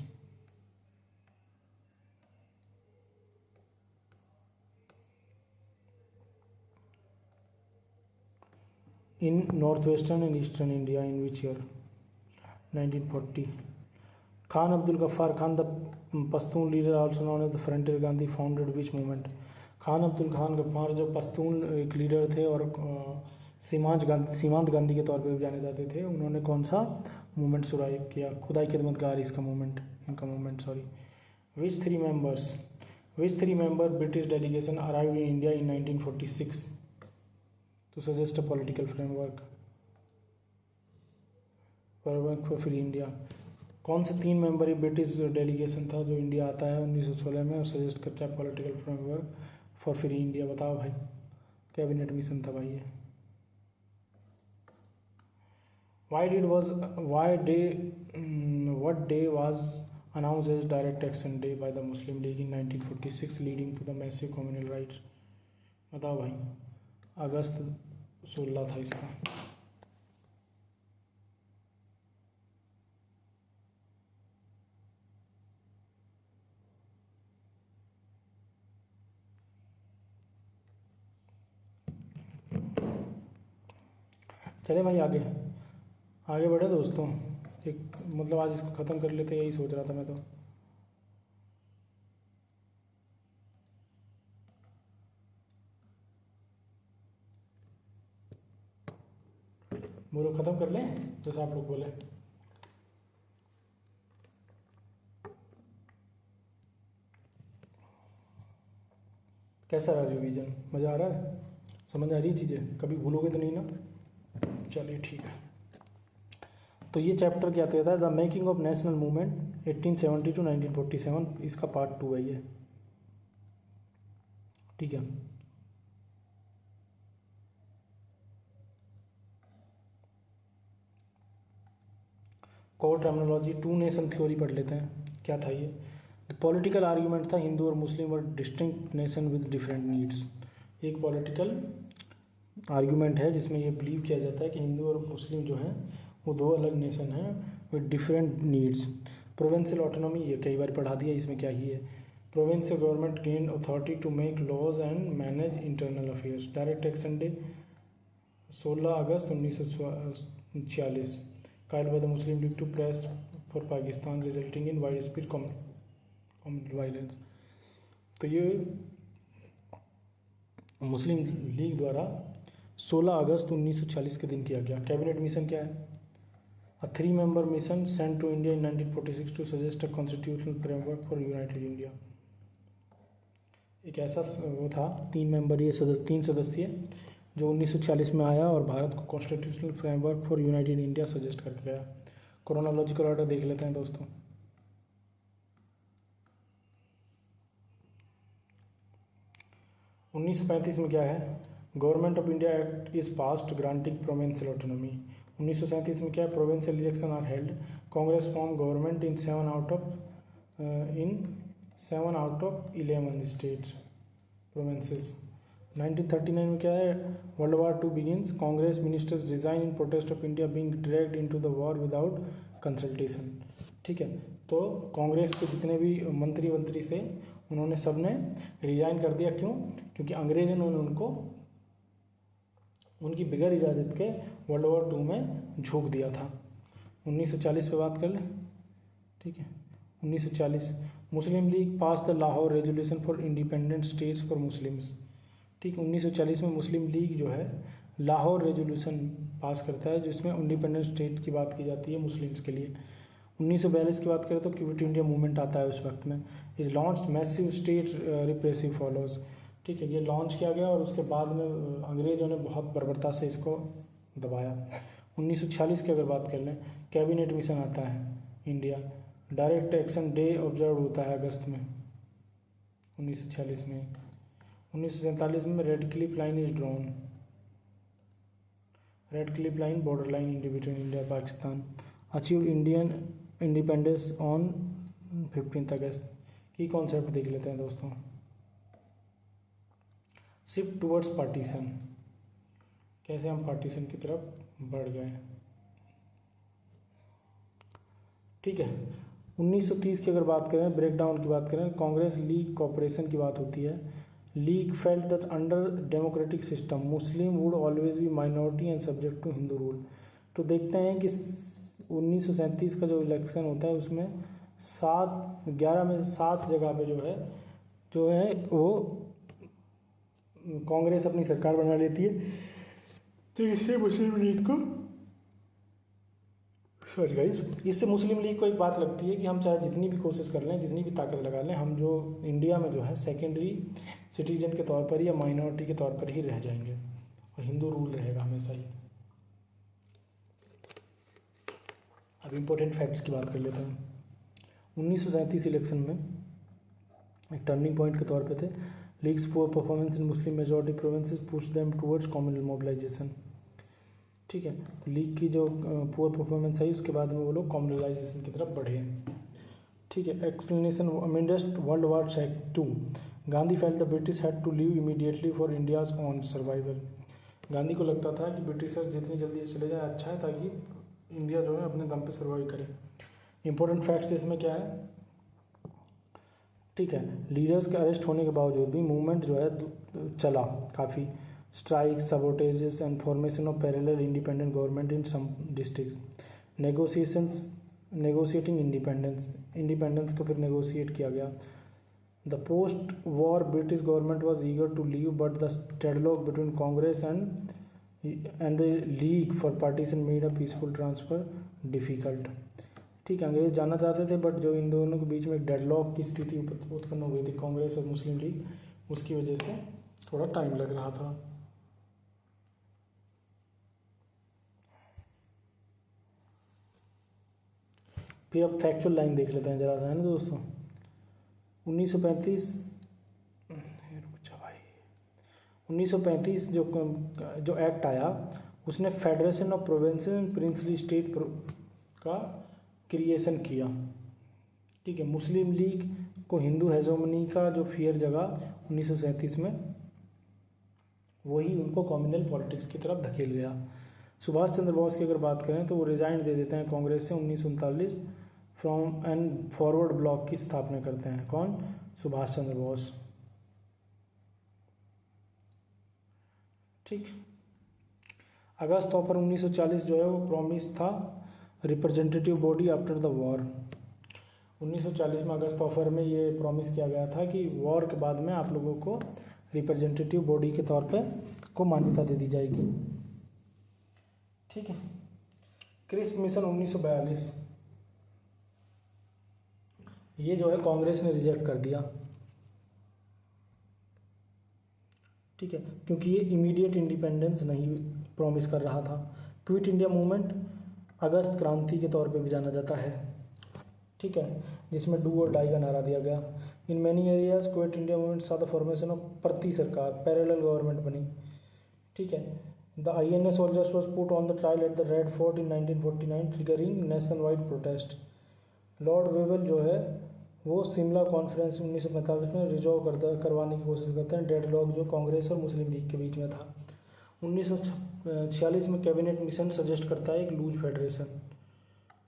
in northwestern and eastern India in which year? 1940. Khan Abdul Ghaffar Khan, the Pashtun leader also known as the Frontier Gandhi, founded which movement? Khan Abdul Khan Ghaffar जो पश्तून एक leader थे और सीमांत गांधी के तौर पर भी जाने जाते थे। उन्होंने कौन सा मूवमेंट शुरू किया? खुदाई खिदमतगार इसका मूवमेंट, इनका movement sorry. Which three member British delegation arrived in India in 1946 to suggest a political framework for free India? कौन से 3 मेंबरी ब्रिटिश डेलीगेशन था जो इंडिया आता है 1916 में और सजेस्ट करता है political framework for free India? बताओ भाई। कैबिनेट मिशन था भाई ये। what day was announced as Direct Action Day by the Muslim League in 1946 leading to the massive communal riots? बताओ भाई। अगस्त 16 था इसका। चले भाई आगे बढ़े दोस्तों। एक मतलब आज इसको ख़त्म कर लेते, यही सोच रहा था मैं तो। बोलो ख़त्म कर लें जैसा आप लोग बोले। कैसा रहा रिवीजन? मज़ा आ रहा है? समझ आ रही है चीज़ें? कभी भूलोगे तो नहीं ना? चलिए ठीक है। तो ये चैप्टर क्या कहता है? The making of national movement 1870 to 1947, इसका पार्ट 2 है ये। ठीक है। कोर टर्मिनोलॉजी, 2 नेशन थ्योरी पढ़ लेते हैं। क्या था ये? पॉलिटिकल आर्ग्यूमेंट था हिंदू और मुस्लिम और distinct nation with different needs. एक पॉलिटिकल आर्ग्यूमेंट है जिसमें ये बिलीव किया जाता है कि हिंदू और मुस्लिम जो हैं वो 2 अलग नेशन हैं with different needs. Provincial autonomy, ये कई बार पढ़ा दिया, इसमें क्या ही है। Provincial government gain authority to make laws and manage internal affairs. Direct action day 16 August 1946, called by the Muslim League to press for Pakistan resulting in widespread communal violence. तो ये मुस्लिम लीग द्वारा 16 अगस्त 1946 के दिन किया गया। कैबिनेट मिशन क्या है? A 3 member mission sent to India in 1946 to suggest a constitutional framework for united India. एक ऐसा वो था 3 सदस्यीय जो 1940 में आया और भारत को constitutional framework for united India suggest करके गया। क्रोनोलॉजिकल ऑर्डर देख लेते हैं दोस्तों। 1935 में क्या है? Government of India Act is passed granting provincial autonomy. 1937 में क्या है? Provincial election are held, Congress form government in 7 out of 11 states provinces. 1939 में क्या है? World war 2 begins, Congress ministers resign in protest of India being dragged into the war without consultation. ठीक है, तो कांग्रेस के जितने भी मंत्री थे उन्होंने सब ने रिजाइन कर दिया। क्यों? क्योंकि अंग्रेजों ने उनको उनकी बगैर इजाज़त के वर्ल्ड वॉर 2 में झोंक दिया था। 1940 पे बात कर लें। ठीक है, 1940 Muslim League pass the Lahore resolution for independent states for Muslims. ठीक, 1940 में मुस्लिम लीग जो है लाहौर रेजोल्यूशन पास करता है जिसमें इंडिपेंडेंट स्टेट की बात की जाती है मुस्लिम्स के लिए। 1942 की बात करें तो क्विट इंडिया मूवमेंट आता है उस वक्त में। Is launch massive state repressive follows. ठीक है, ये लॉन्च किया गया और उसके बाद में अंग्रेज़ों ने बहुत बर्बरता से इसको दबाया। 1946 की अगर बात कर लें, कैबिनेट मिशन आता है India. Direct action day observe होता है अगस्त में 1946 में। 1947 में red Cliff line is drawn. Red Cliff line border line in between India Pakistan. Achieve Indian independence on 15 अगस्त। की कॉन्सेप्ट देख लेते हैं दोस्तों। शिफ्ट टूवर्ड्स पार्टीशन, कैसे हम पार्टीशन की तरफ बढ़ गए। ठीक है, 1930 की अगर बात करें, ब्रेकडाउन की बात करें, कांग्रेस लीग कॉपरेशन की बात होती है। League felt that under democratic system Muslim would always be minority and subject to Hindu rule. तो देखते हैं कि 1937 का जो इलेक्शन होता है उसमें 11 में से 7 जगह पे जो है वो कांग्रेस अपनी सरकार बना लेती है तो इससे मुस्लिम लीग को, सॉरी गाइस, इससे मुस्लिम लीग को एक बात लगती है कि हम चाहे जितनी भी कोशिश कर लें, जितनी भी ताकत लगा लें, हम जो इंडिया में जो है सेकेंडरी सिटीजन के तौर पर या माइनॉरिटी के तौर पर ही रह जाएंगे और हिंदू रूल रहेगा हमेशा ही। अब इम्पोर्टेंट फैक्ट्स की बात कर लेते हैं। 1937 इलेक्शन में एक टर्निंग पॉइंट के तौर पे थे। League's poor performance in Muslim majority provinces push them towards communal mobilisation. ठीक है, लीग की जो पुअर परफॉर्मेंस आई उसके बाद में वो लोग कम्युनलाइजेशन की तरफ बढ़े। ठीक है, explanation amidst world war act 2। Gandhi felt the British had to leave immediately for India's own survival. Gandhi को लगता था कि ब्रिटिशर्स जितनी जल्दी से चले जाए अच्छा है, ताकि इंडिया जो है अपने दम पे सर्वाइव करे। इंपॉर्टेंट फैक्ट्स इसमें क्या है, ठीक है, लीडर्स के अरेस्ट होने के बावजूद भी मूवमेंट जो है चला काफ़ी। Strike, sabotages and formation of parallel independent government in some districts, negotiating independence को फिर नेगोशिएट किया गया। The post war British government was eager to leave but the deadlock between Congress and the League for partition made a peaceful transfer difficult. ठीक है, अंग्रेज जाना चाहते थे बट जो इन दोनों के बीच में एक डेडलॉक की स्थिति उत्पन्न हो गई थी कांग्रेस और मुस्लिम लीग, उसकी वजह से थोड़ा टाइम लग रहा था। फिर अब फैक्चुअल लाइन देख लेते हैं जरा सा, है ना दोस्तों। 1935 जो एक्ट आया उसने federation of provinces and princely state का क्रिएशन किया। ठीक है, मुस्लिम लीग को हिंदू हेजोमनी का जो फियर जगा 1937 में, वही उनको कम्युनल पॉलिटिक्स की तरफ धकेल गया। सुभाष चंद्र बोस की अगर बात करें तो वो रिजाइन दे देते हैं कांग्रेस से 1939, फ्रॉम एंड फॉरवर्ड ब्लॉक की स्थापना करते हैं। कौन? सुभाष चंद्र बोस। ठीक, अगस्त और 1940 जो है वो प्रॉमिस था representative body after the war. 1940 में अगस्त ऑफर में ये प्रॉमिस किया गया था कि वॉर के बाद में आप लोगों को रिप्रेजेंटेटिव बॉडी के तौर पे को मान्यता दे दी जाएगी। ठीक है, क्रिस्प मिशन 1942 ये जो है कांग्रेस ने रिजेक्ट कर दिया। ठीक है, क्योंकि ये इमीडिएट इंडिपेंडेंस नहीं प्रॉमिस कर रहा था। क्विट इंडिया मूवमेंट अगस्त क्रांति के तौर पे भी जाना जाता है। ठीक है, जिसमें डू और डाई का नारा दिया गया। In many areas quit India movement सा द फॉर्मेशन ऑफ प्रति सरकार, पैरेलल गवर्नमेंट बनी। ठीक है, the INA soldiers was put on the trial at the red fort in 1949 triggering national wide protest. Lord Wavell जो है वो शिमला कॉन्फ्रेंस 1945 में रिजॉल्व करवाने की कोशिश करते हैं डेडलॉक जो कांग्रेस और मुस्लिम लीग के बीच में था। 1946 में कैबिनेट मिशन सजेस्ट करता है एक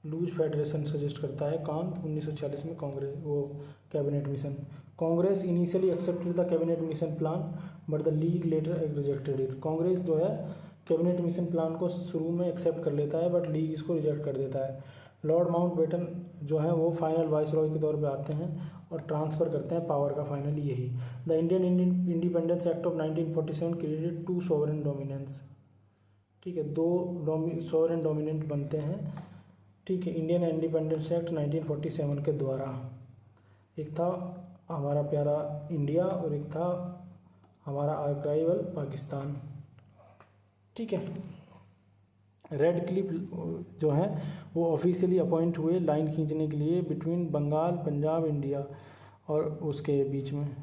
लूज फेडरेशन सजेस्ट करता है कौन? 1946 में कांग्रेस, वो cabinet mission. Congress initially accepted the cabinet mission plan but the league later rejected it. Congress जो है कैबिनेट मिशन प्लान को शुरू में एक्सेप्ट कर लेता है बट लीग इसको रिजेक्ट कर देता है। लॉर्ड माउंटबेटन जो है वो फाइनल वाइसरॉय के तौर पे आते हैं और ट्रांसफ़र करते हैं पावर का फाइनली यही। The Indian independence act of 1947 created 2 sovereign dominance. ठीक है, 2 सोवरेन डोमिनेंट बनते हैं। ठीक है, इंडियन इंडिपेंडेंस एक्ट 1947 के द्वारा। एक था हमारा प्यारा इंडिया और एक था हमारा आर्काइवल पाकिस्तान। ठीक है, रेड क्लिफ जो है वो ऑफिशियली अपॉइंट हुए लाइन खींचने के लिए बिटवीन बंगाल, पंजाब, इंडिया और उसके बीच में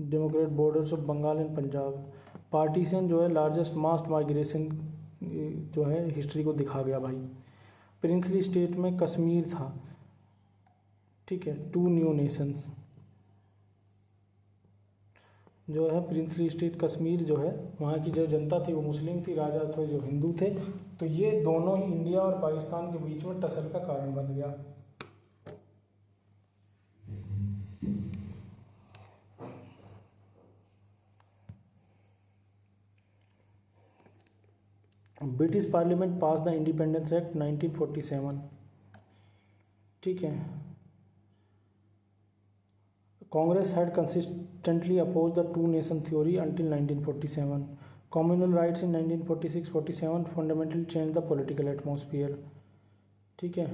demarcate borders of Bengal and Punjab. Partition जो है लार्जेस्ट मास माइग्रेशन जो है हिस्ट्री को दिखा गया भाई। प्रिंसली स्टेट में कश्मीर था। ठीक है, 2 न्यू नेशंस जो है प्रिंसली स्टेट कश्मीर जो है वहाँ की जो जनता थी वो मुस्लिम थी, राजा थे जो हिंदू थे। तो ये दोनों ही इंडिया और पाकिस्तान के बीच में टसल का कारण बन गया। British parliament pass the independence act 1947। ठीक है, Congress had consistently opposed the two nation theory until 1947. Communal riots in 1946-47 fundamentally change the political atmosphere. ठीक है,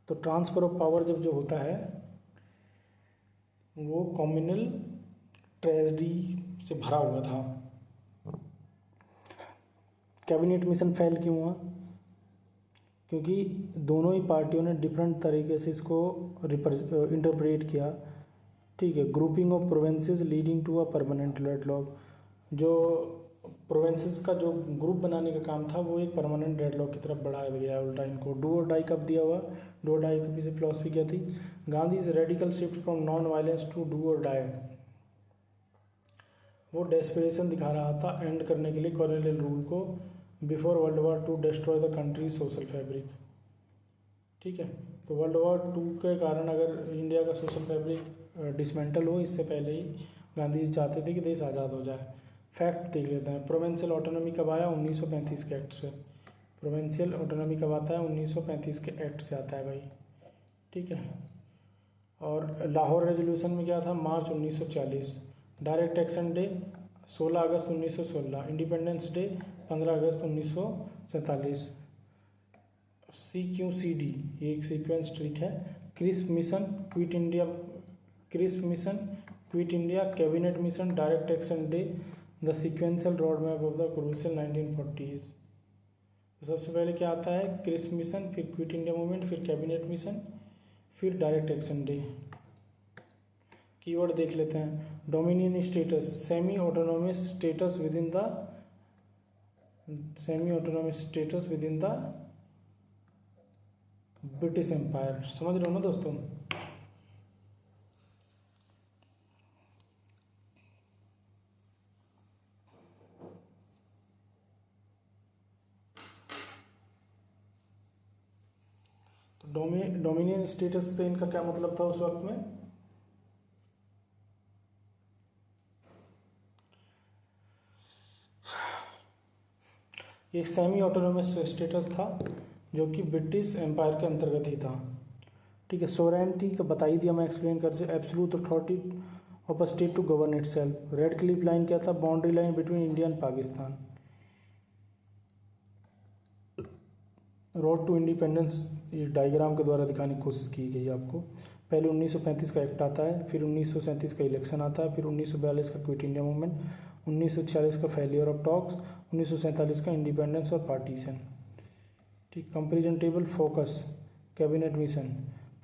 तो ट्रांसफर ऑफ पावर जब जो होता है वो कम्युनल ट्रेजेडी से भरा हुआ था। कैबिनेट मिशन फेल क्यों हुआ? क्योंकि दोनों ही पार्टियों ने डिफरेंट तरीके से इसको इंटरप्रेट किया। ठीक है, grouping of provinces leading to a permanent deadlock. जो प्रोविंसेस का जो ग्रुप बनाने का काम था वो एक परमानेंट डेडलॉक की तरफ बढ़ाया गया उल्टा इनको। डू और डाई कब दिया हुआ? डू और डाई के पीछे फिलॉसफी क्या थी? Gandhi is radical shift from non violence to do or die. वो डेस्परेशन दिखा रहा था एंड करने के लिए कॉलोनियल रूल को before world war two destroy the country social fabric. ठीक है, तो वर्ल्ड वॉर टू के कारण अगर इंडिया का सोशल फैब्रिक डिसमेंटल हो, इससे पहले ही गांधी जी चाहते थे कि देश आज़ाद हो जाए। फैक्ट देख लेते हैं। प्रोविंशियल ऑटोनॉमी कब आया? 1935 के एक्ट से। प्रोविंशियल ऑटोनॉमी कब आता है? 1935 के एक्ट से आता है भाई। ठीक है, और लाहौर रेजोल्यूशन में क्या था? मार्च 1940। डायरेक्ट एक्शन डे 16 अगस्त 1916। इंडिपेंडेंस डे 15 अगस्त 1947। CQCD ये एक सीक्वेंस ट्रिक है। Crisp mission, quit India, crisp mission, quit India, cabinet mission, direct action day, the sequential road map of the crucial 1940s। तो सबसे पहले क्या आता है? क्रिस्प मिशन, फिर क्विट इंडिया मूवमेंट, फिर कैबिनेट मिशन, फिर डायरेक्ट एक्शन डे। कीवर्ड देख लेते हैं। Dominion status, semi autonomous status within the British empire. समझ रहे हो ना दोस्तों? तो डोमिनियन स्टेटस से इनका क्या मतलब था उस वक्त में? एक सेमी ऑटोनोमस स्टेटस था जो कि ब्रिटिश एम्पायर के अंतर्गत ही था। ठीक है, सोवरेनिटी का बता ही दिया मैं, एक्सप्लेन कर दिया। Absolute authority of a state to govern itself. Radcliffe line क्या था? Boundary line between India and Pakistan. Road to independence ये डायग्राम के द्वारा दिखाने की कोशिश की गई आपको। पहले 1935 का एक्ट आता है, फिर 1937 का इलेक्शन आता है, फिर 1942 का क्विट इंडिया मूवमेंट, 1946 का फेलियर ऑफ टॉक्स, 1947 का इंडिपेंडेंस और पार्टीशन। ठीक, comparison table, focus, cabinet mission,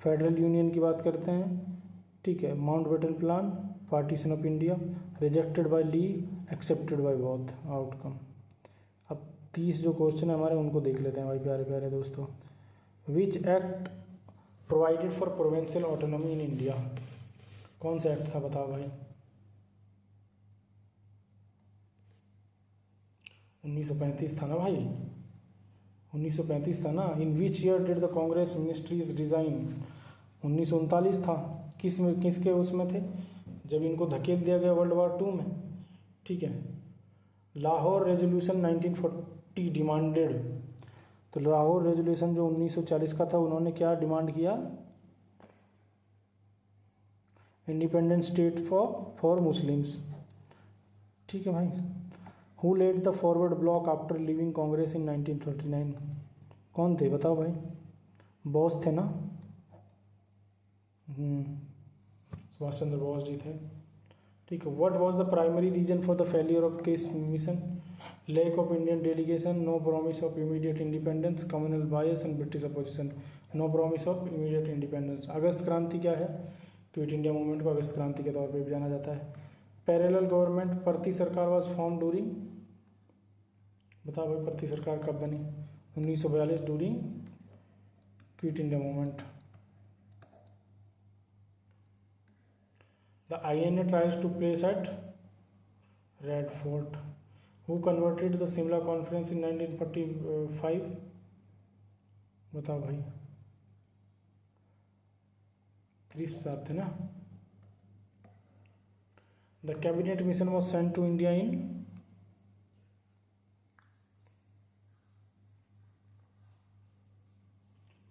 federal union की बात करते हैं। ठीक है, Mountbatten plan, partition of India, rejected by ली, एक्सेप्टेड बाय बोथ आउटकम। अब 30 जो क्वेश्चन है हमारे उनको देख लेते हैं भाई प्यारे प्यारे दोस्तों। Which act provided for provincial autonomy in India? कौन सा एक्ट था बताओ भाई? 1935 था ना भाई, 1935 था ना। In which year did the Congress ministries resign? 1939 था। किसके उसमें थे? जब इनको धकेल दिया गया वर्ल्ड वॉर टू में। ठीक है, लाहौर रेजोल्यूशन 1940 डिमांडेड। तो लाहौर रेजोल्यूशन जो 1940 का था, उन्होंने क्या डिमांड किया? Independent state for Muslims. ठीक है भाई। Who led the Forward Bloc after leaving Congress in 1939? कौन थे बताओ भाई? बोस थे ना? सुभाष चंद्र बोस जी थे। ठीक है, what was the primary reason for the failure of case mission? Lack of Indian delegation, no promise of immediate independence, communal bias and British opposition. No promise of immediate independence. अगस्त क्रांति क्या है? क्विट इंडिया मूवमेंट को अगस्त क्रांति के तौर पर भी जाना जाता है। पैरेलल गवर्नमेंट, प्रति सरकार वाज फॉर्म डूरिंग, बताओ भाई प्रति सरकार कब बनी? 1942 during quit India movement. The INA tries to place at Red Fort. Who converted the Simla Conference in 1945? बताओ भाई, क्रिस्प साहब थे ना। The cabinet mission was sent to India in,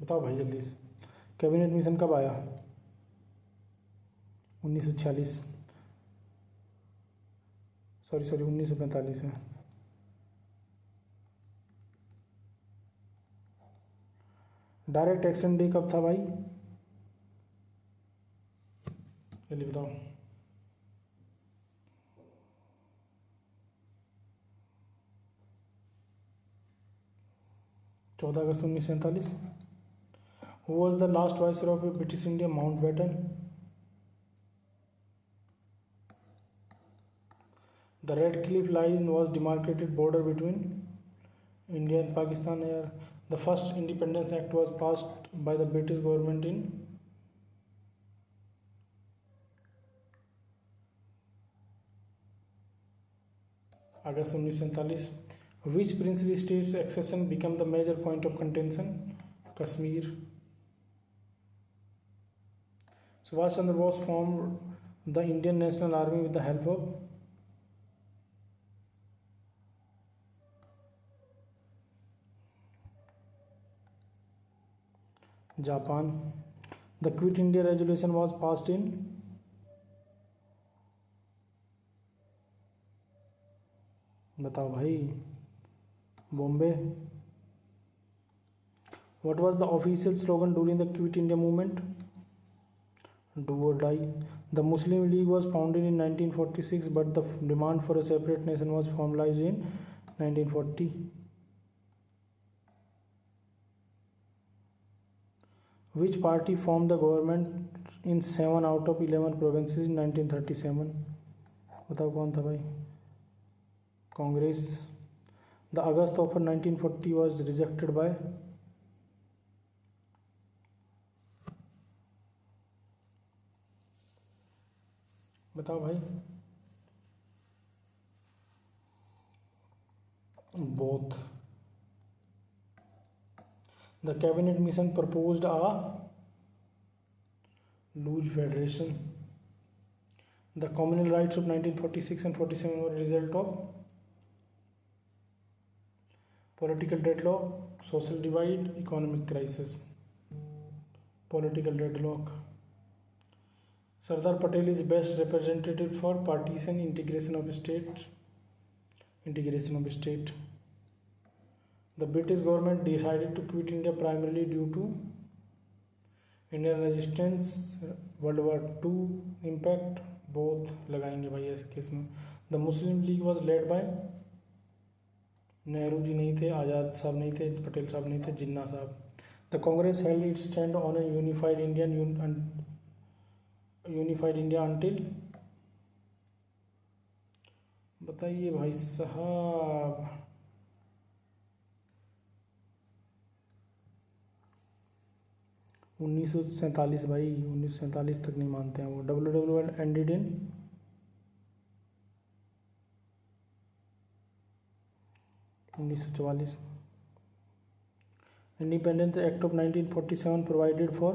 बताओ भाई जल्दी से, कैबिनेट मिशन कब आया? 1946, सॉरी 1945 है। डायरेक्ट एक्शन डे कब था भाई, जल्दी बताओ। 14 अगस्त 1947। Who was the last viceroy of British India, Mountbatten. The Radcliffe line was demarcated border between India and Pakistan. यार the first independence act was passed by the British government in August 1947। Which princely state's accession became the major point of contention? Kashmir. Subhash Chandra Bose formed the Indian National Army with the help of Japan. The Quit India Resolution was passed in बताओ भाई, Bombay. What was the official slogan during the Quit India movement? Do or die. The Muslim League was founded in 1946, but the demand for a separate nation was formalized in 1940. Which party formed the government in 7 out of 11 provinces in 1937? बताओ कौन था भाई, Congress. The August offer 1940 was rejected by बताओ भाई, both. The cabinet mission proposed a loose federation. The communal rights of 1946 and 47 were a result of political deadlock, social divide, economic crisis. Political deadlock. Sardar Patel is best representative for partition integration of state. The British government decided to quit India primarily due to Indian resistance, World War II impact, both लगाएंगे भाई ऐसे case में। The Muslim League was led by Nehru ji नहीं थे, आज़ाद साहब नहीं थे, पटेल साहब नहीं थे, जिन्ना साहब। The Congress held its stand on a unified India until बताइए भाई साहब, उन्नीस सौ सैंतालीस भाई, 1947 तक नहीं मानते हैं वो। WWL ended in 1944। Independence Act of 1947 provided for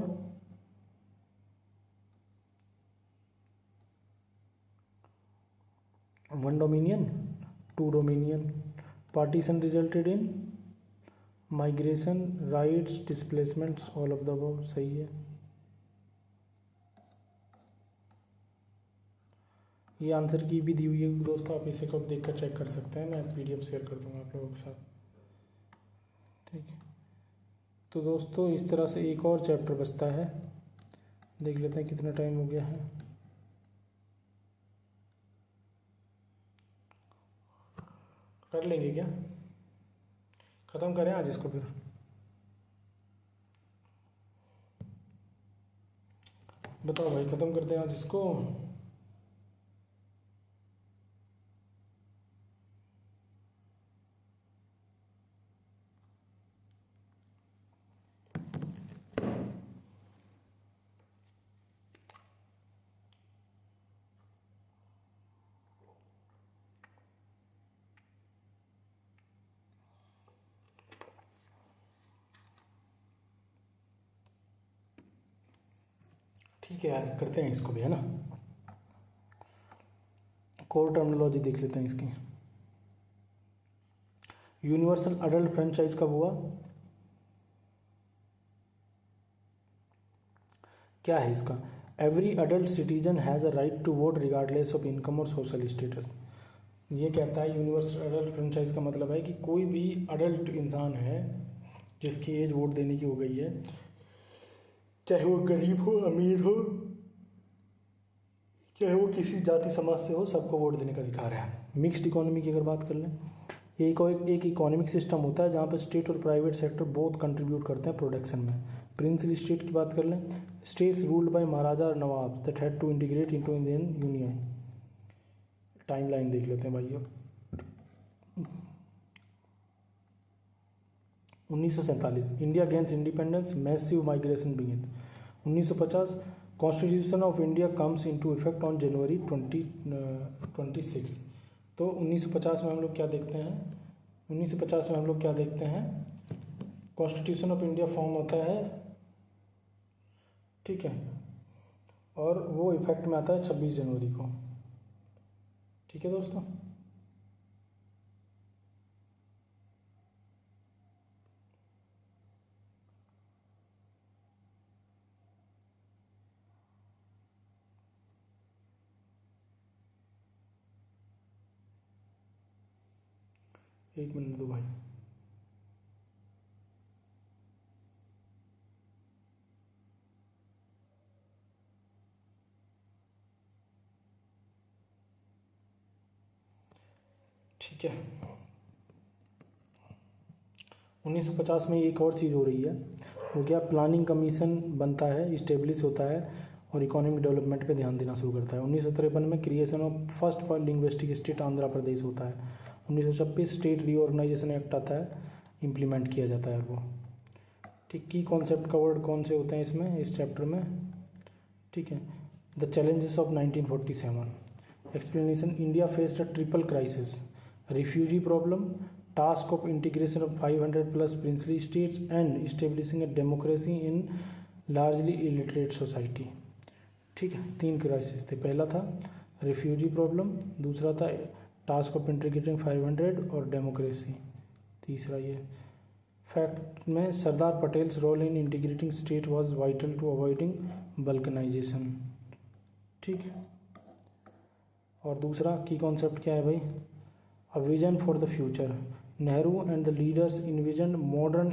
one dominion, two dominion. Partition resulted in migration, rights, displacements, all of the above. सही है। ये आंसर की भी दी हुई है दोस्तों, आप इसे कब देखकर चेक कर सकते हैं, मैं PDF शेयर कर दूंगा आप लोगों के साथ, ठीक है। तो दोस्तों इस तरह से एक और चैप्टर बचता है, देख लेते हैं कितना टाइम हो गया है। कर लेंगे क्या, ख़त्म करें आज इसको फिर? बताओ भाई, ख़त्म करते हैं आज इसको? ठीक है यार, करते हैं इसको भी, है ना। कोर टर्मिनोलॉजी देख लेते हैं इसकी। यूनिवर्सल अडल्ट फ्रेंचाइज कब हुआ? क्या है इसका? Every adult citizen has a right to vote regardless of income और सोशल स्टेटस। ये कहता है यूनिवर्सल अडल्ट फ्रेंचाइज का मतलब है कि कोई भी अडल्ट इंसान है जिसकी एज वोट देने की हो गई है, चाहे वो गरीब हो, अमीर हो, चाहे वो किसी जाति समाज से हो, सबको वोट देने का अधिकार है। मिक्स्ड इकोनॉमी की अगर बात कर लें, ये एक इकोनॉमिक सिस्टम होता है जहाँ पर स्टेट और प्राइवेट सेक्टर बहुत कंट्रीब्यूट करते हैं प्रोडक्शन में। प्रिंसली स्टेट की बात कर लें, states ruled by maharaja or nawab that had to integrate into Indian union. Timeline देख लेते हैं भाई अब। 1947 India gains independence, massive migration begin. 1950 constitution of India comes into effect on January 26। तो 1950 में हम लोग क्या देखते हैं, 1950 में हम लोग क्या देखते हैं, कॉन्स्टिट्यूशन ऑफ इंडिया फॉर्म होता है, ठीक है, और वो इफेक्ट में आता है 26 जनवरी को। ठीक है दोस्तों, एक मिनट दो भाई। ठीक है, 1950 में एक और चीज़ हो रही है, वो क्या, प्लानिंग कमीशन बनता है, इस्टेब्लिश होता है और इकोनॉमिक डेवलपमेंट पे ध्यान देना शुरू करता है। 1953 में creation of first linguistic state Andhra Pradesh होता है। 1926 स्टेट रीऑर्गेनाइजेशन एक्ट आता है, इम्प्लीमेंट किया जाता है वो। ठीक, की कॉन्सेप्ट कवर्ड कौन से होते हैं इसमें, इस चैप्टर में, ठीक है। The challenges of 1947, explanation, India faced a triple crisis, refugee problem, task of integration of 500+ princely states and establishing a democracy in largely illiterate society. ठीक है, 3 क्राइसिस थे, पहला था रिफ्यूजी प्रॉब्लम, दूसरा था टास्क ऑफ इंटीग्रेटिंग 500 और democracy, तीसरा ये। फैक्ट में Sardar Patel's role in integrating state was vital to avoiding balkanisation. ठीक, और दूसरा की कॉन्सेप्ट क्या है भाई, a vision for the future, Nehru and the leaders envision modern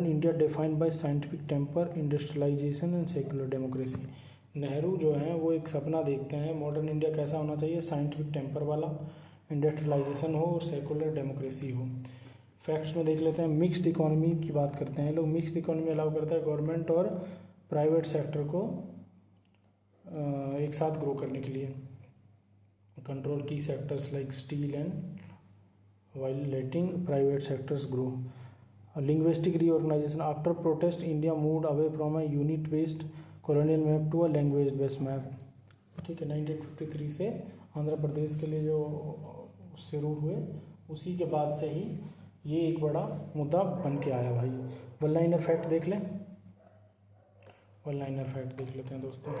India defined by scientific temper, industrialisation and secular democracy. Nehru जो हैं वो एक सपना देखते हैं, मॉडर्न इंडिया कैसा होना चाहिए, साइंटिफिक टेम्पर वाला, इंडस्ट्रियलाइजेशन हो और सेकुलर डेमोक्रेसी हो। फैक्ट्स में देख लेते हैं, मिक्स्ड इकोनॉमी की बात करते हैं लोग। मिक्स्ड इकोनॉमी अलाउ करता है गवर्नमेंट और प्राइवेट सेक्टर को एक साथ ग्रो करने के लिए। कंट्रोल की sectors like steel and while letting private sectors grow. A linguistic reorganization, after protest India moved away from a unit based colonial map to a language based map। ठीक है, 1953 से आंध्र प्रदेश के लिए जो शुरू हुए, उसी के बाद से ही ये एक बड़ा मुद्दा बन के आया भाई। वन लाइनर फैक्ट देख लें, वन लाइनर फैक्ट देख लेते हैं दोस्तों।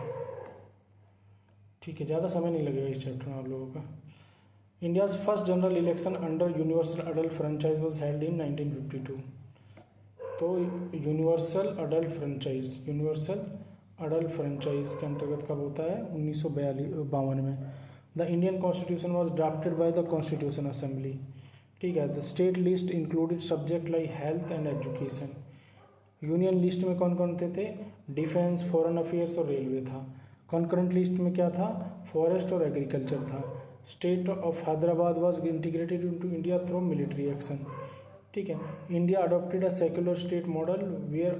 ठीक है, ज़्यादा समय नहीं लगेगा इस चैप्टर में आप लोगों का। India's first general election under universal adult franchise was held in 1952। तो यूनिवर्सल अडल्ट फ्रेंचाइज के अंतर्गत कब होता है, 1952 में। The Indian constitution was drafted by the constitution assembly. ठीक है, the state list included subject like health and education. Union list में कौन कौन थे, डिफेंस, फॉरेन अफेयर्स और रेलवे था। कॉन्करेंट लिस्ट में क्या था, फॉरेस्ट और एग्रीकल्चर था। State of Hyderabad was integrated into India through military action. ठीक है, India adopted a secular state model where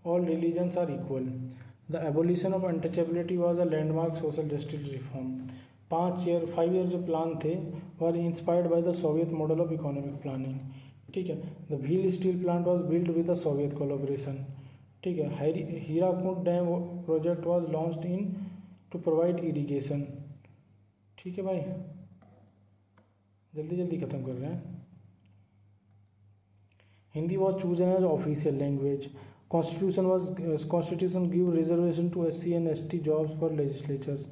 all religions are equal. The abolition of untouchability was a landmark social justice reform. 5 year जो plan थे were inspired by the Soviet model of economic planning. ठीक है, the wheel steel plant was build with the Soviet collaboration. ठीक है, Hirakud dam project was launched in to provide irrigation. ठीक है भाई, जल्दी जल्दी ख़त्म कर रहे हैं। Hindi was chosen as official language. Constitution give reservation to SC and ST jobs for legislatures.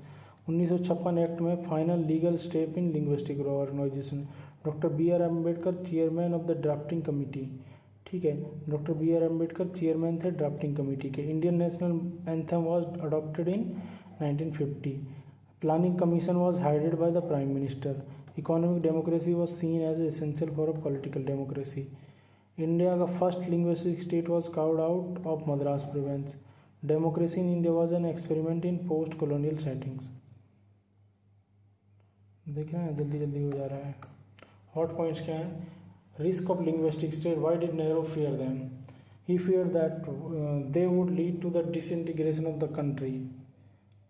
1956 act में final legal step in linguistic organisation. Doctor BR Ambedkar chairman of the drafting committee. ठीक ठीक है। Doctor B R Ambedkar chairman थे drafting committee के। Indian national anthem was adopted in 1950। Planning commission was headed by the prime minister. Economic democracy was seen as essential for a political democracy. India का first linguistic state was carved out of Madras province. Democracy in India was an experiment in post colonial settings. देख रहे हैं जल्दी जल्दी हो जा रहा है। हॉट पॉइंट्स क्या है? Risk of linguistic state, why did Nehru fear them? He fear that they would lead to the disintegration of the country.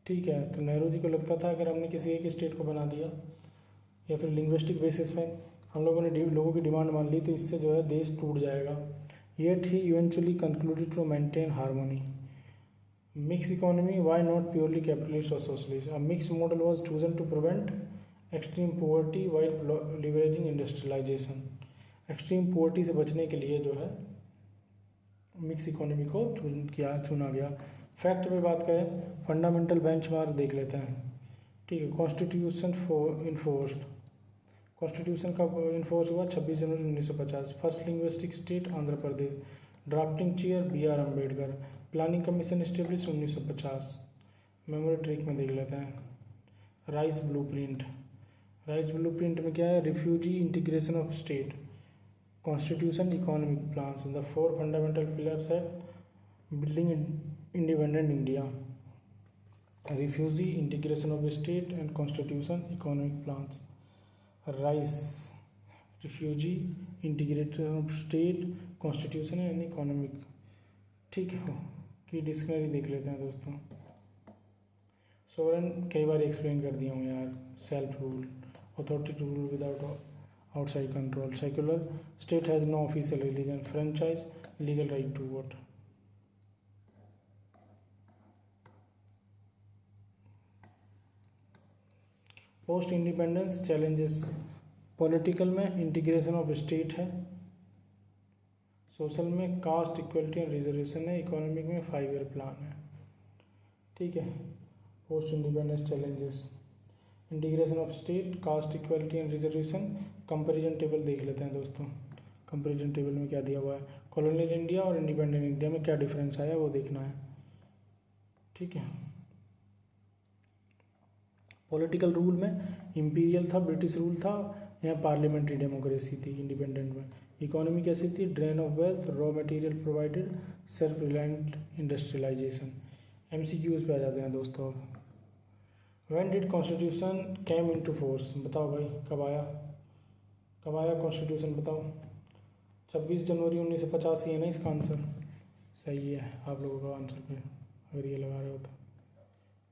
ठीक है, तो नेहरू जी को लगता था अगर हमने किसी एक स्टेट को बना दिया या फिर लिंग्विस्टिक बेसिस में हम लोगों ने लोगों की डिमांड मान ली तो इससे जो है देश टूट जाएगा। Yet he eventually concluded to maintain harmony. Mix economy, why not purely capitalist or socialist? A mix model was chosen to prevent extreme poverty while leveraging industrialisation. Extreme poverty से बचने के लिए जो है मिक्स इकोनॉमी को चुना गया। Fact में बात करें, फंडामेंटल बेंचमार्क देख लेते हैं। ठीक है, कॉन्स्टिट्यूशन इन्फोर्स्ड। कॉन्स्टिट्यूशन कब इन्फोर्स हुआ? 26 जनवरी 1950। First linguistic state Andhra Pradesh. Drafting chair B R Ambedkar. Planning commission establish 1950। Memory trick में देख लेते हैं। Rice blueprint. राइस ब्लूप्रिंट में क्या है? Refugee integration of state, constitution, economic plans. The 4 fundamental pillars है building independent India, refugee integration of state and constitution, economic plans. राइस, refugee integration of state, constitution and economic. ठीक है, की dictionary देख लेते हैं दोस्तों। सोवरेन कई बार एक्सप्लेन कर दिया हूँ यार। Self rule, authority to rule without outside control. Secular state has no official religion. Franchise, legal right to vote. Post independence challenges, political में इंटीग्रेशन ऑफ स्टेट है, सोशल में कास्ट इक्वलिटी एंड रिजर्वेशन है, economic में 5 year plan है। ठीक है, post independence challenges, integration of state, caste equality and reservation. Comparison table देख लेते हैं दोस्तों। कंपैरिजन टेबल में क्या दिया हुआ है? कॉलोनियल इंडिया और इंडिपेंडेंट इंडिया में क्या डिफरेंस आया वो देखना है। ठीक है, पॉलिटिकल रूल में इंपीरियल था, ब्रिटिश रूल था, यहाँ पार्लियामेंट्री डेमोक्रेसी थी इंडिपेंडेंट में। इकोनॉमी कैसी थी? Drain of wealth, raw material provided, self reliant industrialisation. MCQs पे आ जाते हैं दोस्तों। When did Constitution came into force? बताओ भाई, कब आया? कब आया कॉन्स्टिट्यूशन बताओ? 26 जनवरी 1950 ही है ना इसका आंसर? सही है आप लोगों का आंसर पे, अगर ये लगा रहे हो तो।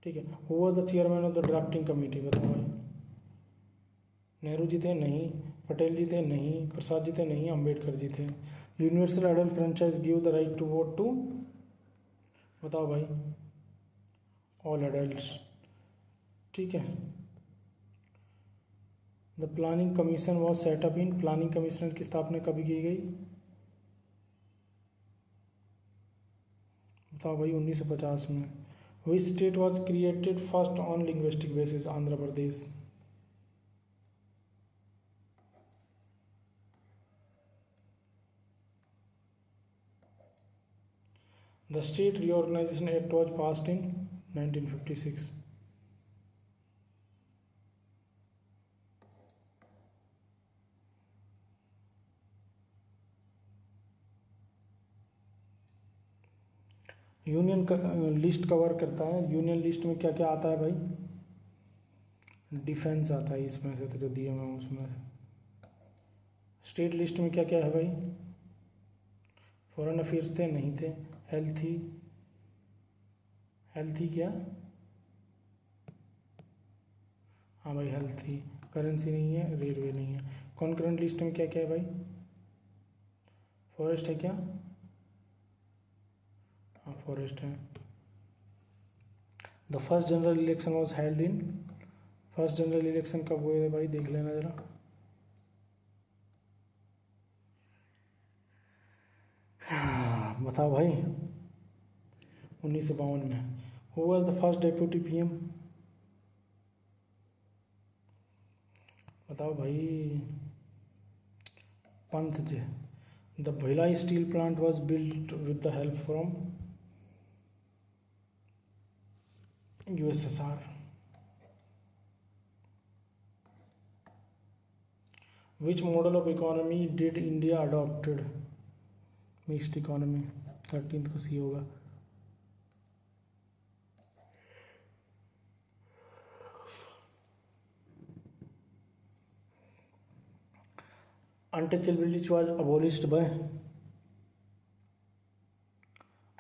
ठीक है, who was the chairman of the drafting committee? बताओ भाई। नेहरू जी थे? नहीं। पटेल जी थे? नहीं। प्रसाद जी थे? नहीं। अम्बेडकर जी थे। Universal adult franchise give the right to vote to? बताओ भाई। All adults. ठीक है, the planning commission was set up in? Planning commission की स्थापना कब की गई? बताओ भाई 1950 में। Which state was created first on linguistic basis? Andhra Pradesh. The state reorganisation act was passed in 1956। Union list cover करता है। यूनियन लिस्ट में क्या क्या आता है भाई? डिफेंस आता है इसमें से, तो जो दिए मैं उसमें से। स्टेट लिस्ट में क्या क्या है भाई? फॉरेन अफेयर्स थे? नहीं थे। हेल्थ ही, हेल्थ ही क्या? हाँ भाई हेल्थ ही। करेंसी नहीं है, रेलवे नहीं है। कॉन्करेंट लिस्ट में क्या क्या है भाई? फॉरेस्ट है क्या? हाँ फॉरेस्ट है। The first general election was held in? First general election कब हुए थे भाई? देख लेना जरा। बताओ भाई। 1952 में। Who was the first deputy PM? बताओ भाई। Pant ji. The Bhilai steel plant was built with the help from USSR. Which model of economy did India adopted? Mixed economy. 13th को सी होगा. Untouchability was abolished by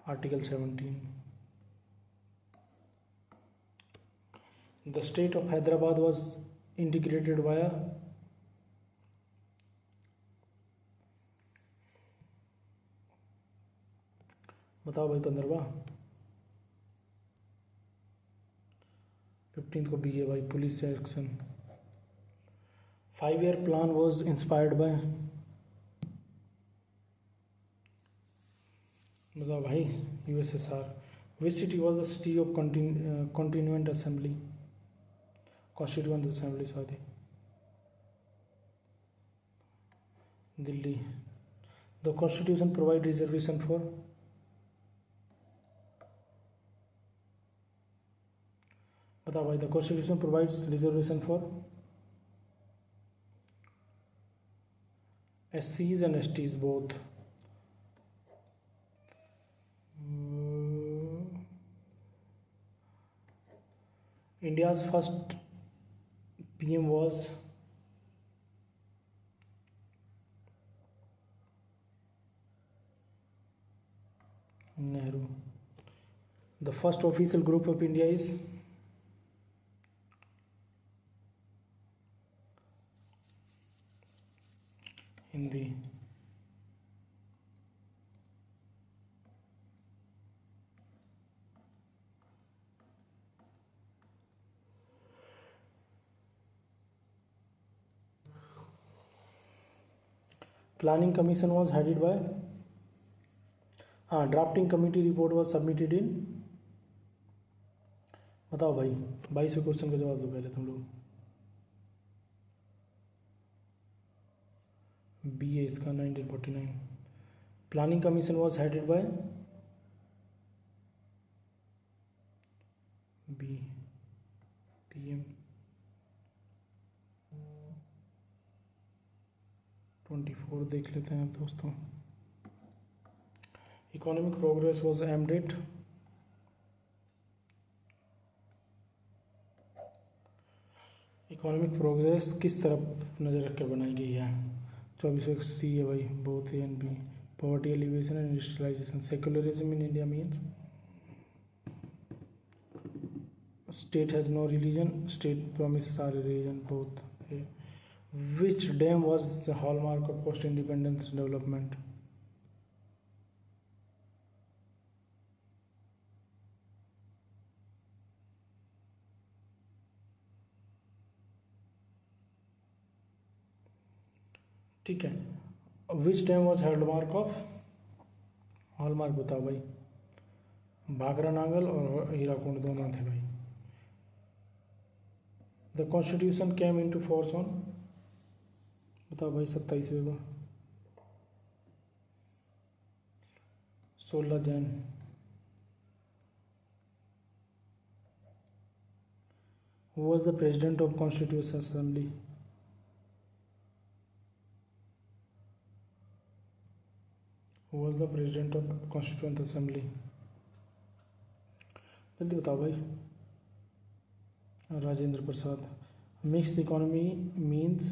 Article 17. The state of Hyderabad was integrated via बताओ भाई 15वां. 15th को B है भाई, police action. 5-year plan was inspired by, बताओ भाई, USSR. Which city was the city of Constituent Assembly? Constituent Assembly, sorry. Delhi. The Constitution provide reservation for, बताओ भाई. The Constitution provides reservation for SCs and STs both. India's first PM was Nehru. The first official group of India is Hindi. Planning Commission was headed by, drafting committee report was submitted in, बताओ भाई. 22वें question का जवाब दो पहले तुम लोग. B है इसका 1949. Planning commission was headed by B. PM 24 देख लेते हैं दोस्तों. Economic progress was aimed at, economic progress किस तरफ नज़र रख कर बनाई गई है? 24वें सी है भाई, both A and B. Poverty alleviation and industrialisation. Secularism in India means state has no religion, state promises are a religion, both. Which dam was the hallmark of post independence development? ठीक है. Which dam was hallmark of, hallmark बताओ भाई. भाखरा नांगल और हीराकुंड दोनों थे भाई. The constitution came into force on, बताओ भाई 27वें को. 16 Jain. Who was the president of Constituent Assembly? Who was the president of Constituent Assembly? जल्दी बताओ भाई. Rajendra Prasad. Mixed economy means,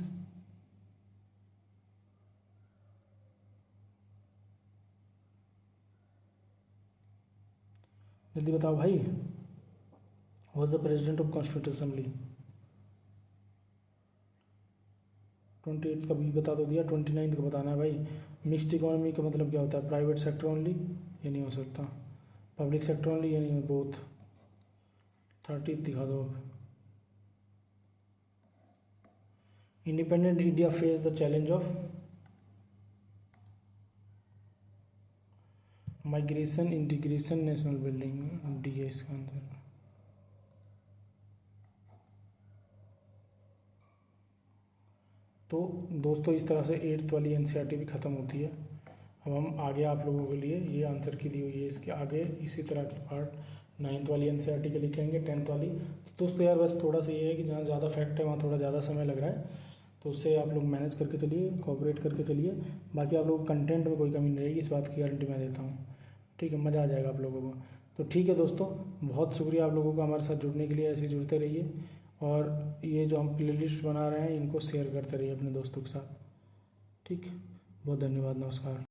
जल्दी बताओ भाई. Was the president of constituent assembly. 28 का भी बता तो दिया, 29 का बताना है भाई. मिक्स्ड इकोनॉमी का मतलब क्या होता है? प्राइवेट सेक्टर ओनली, ये नहीं हो सकता. पब्लिक सेक्टर ओनली, ये नहीं हो. बोथ. 30 दिखा दो. Independent India face the challenge of migration, integration, national building. D है इसका आंसर. तो दोस्तों इस तरह से 8th वाली NCERT भी ख़त्म होती है. अब हम आगे आप लोगों के लिए ये आंसर की दी हुई है, इसके आगे इसी तरह के पार्ट 9th वाली एनसीईआरटी के लिखेंगे, 10th वाली। तो दोस्तों यार बस थोड़ा सा ये है कि जहाँ ज़्यादा फैक्ट है वहाँ थोड़ा ज़्यादा समय लग रहा है, तो उससे आप लोग मैनेज करके चलिए, कोऑपरेट करके चलिए। बाकी आप लोग कंटेंट में कोई कमी नहीं रहेगी, इस बात की गारंटी मैं देता हूँ। ठीक है, मज़ा आ जाएगा आप लोगों को। तो ठीक है दोस्तों, बहुत शुक्रिया आप लोगों का हमारे साथ जुड़ने के लिए, ऐसे जुड़ते रहिए। और ये जो हम प्लेलिस्ट बना रहे हैं इनको शेयर करते रहिए अपने दोस्तों के साथ। ठीक, बहुत धन्यवाद, नमस्कार।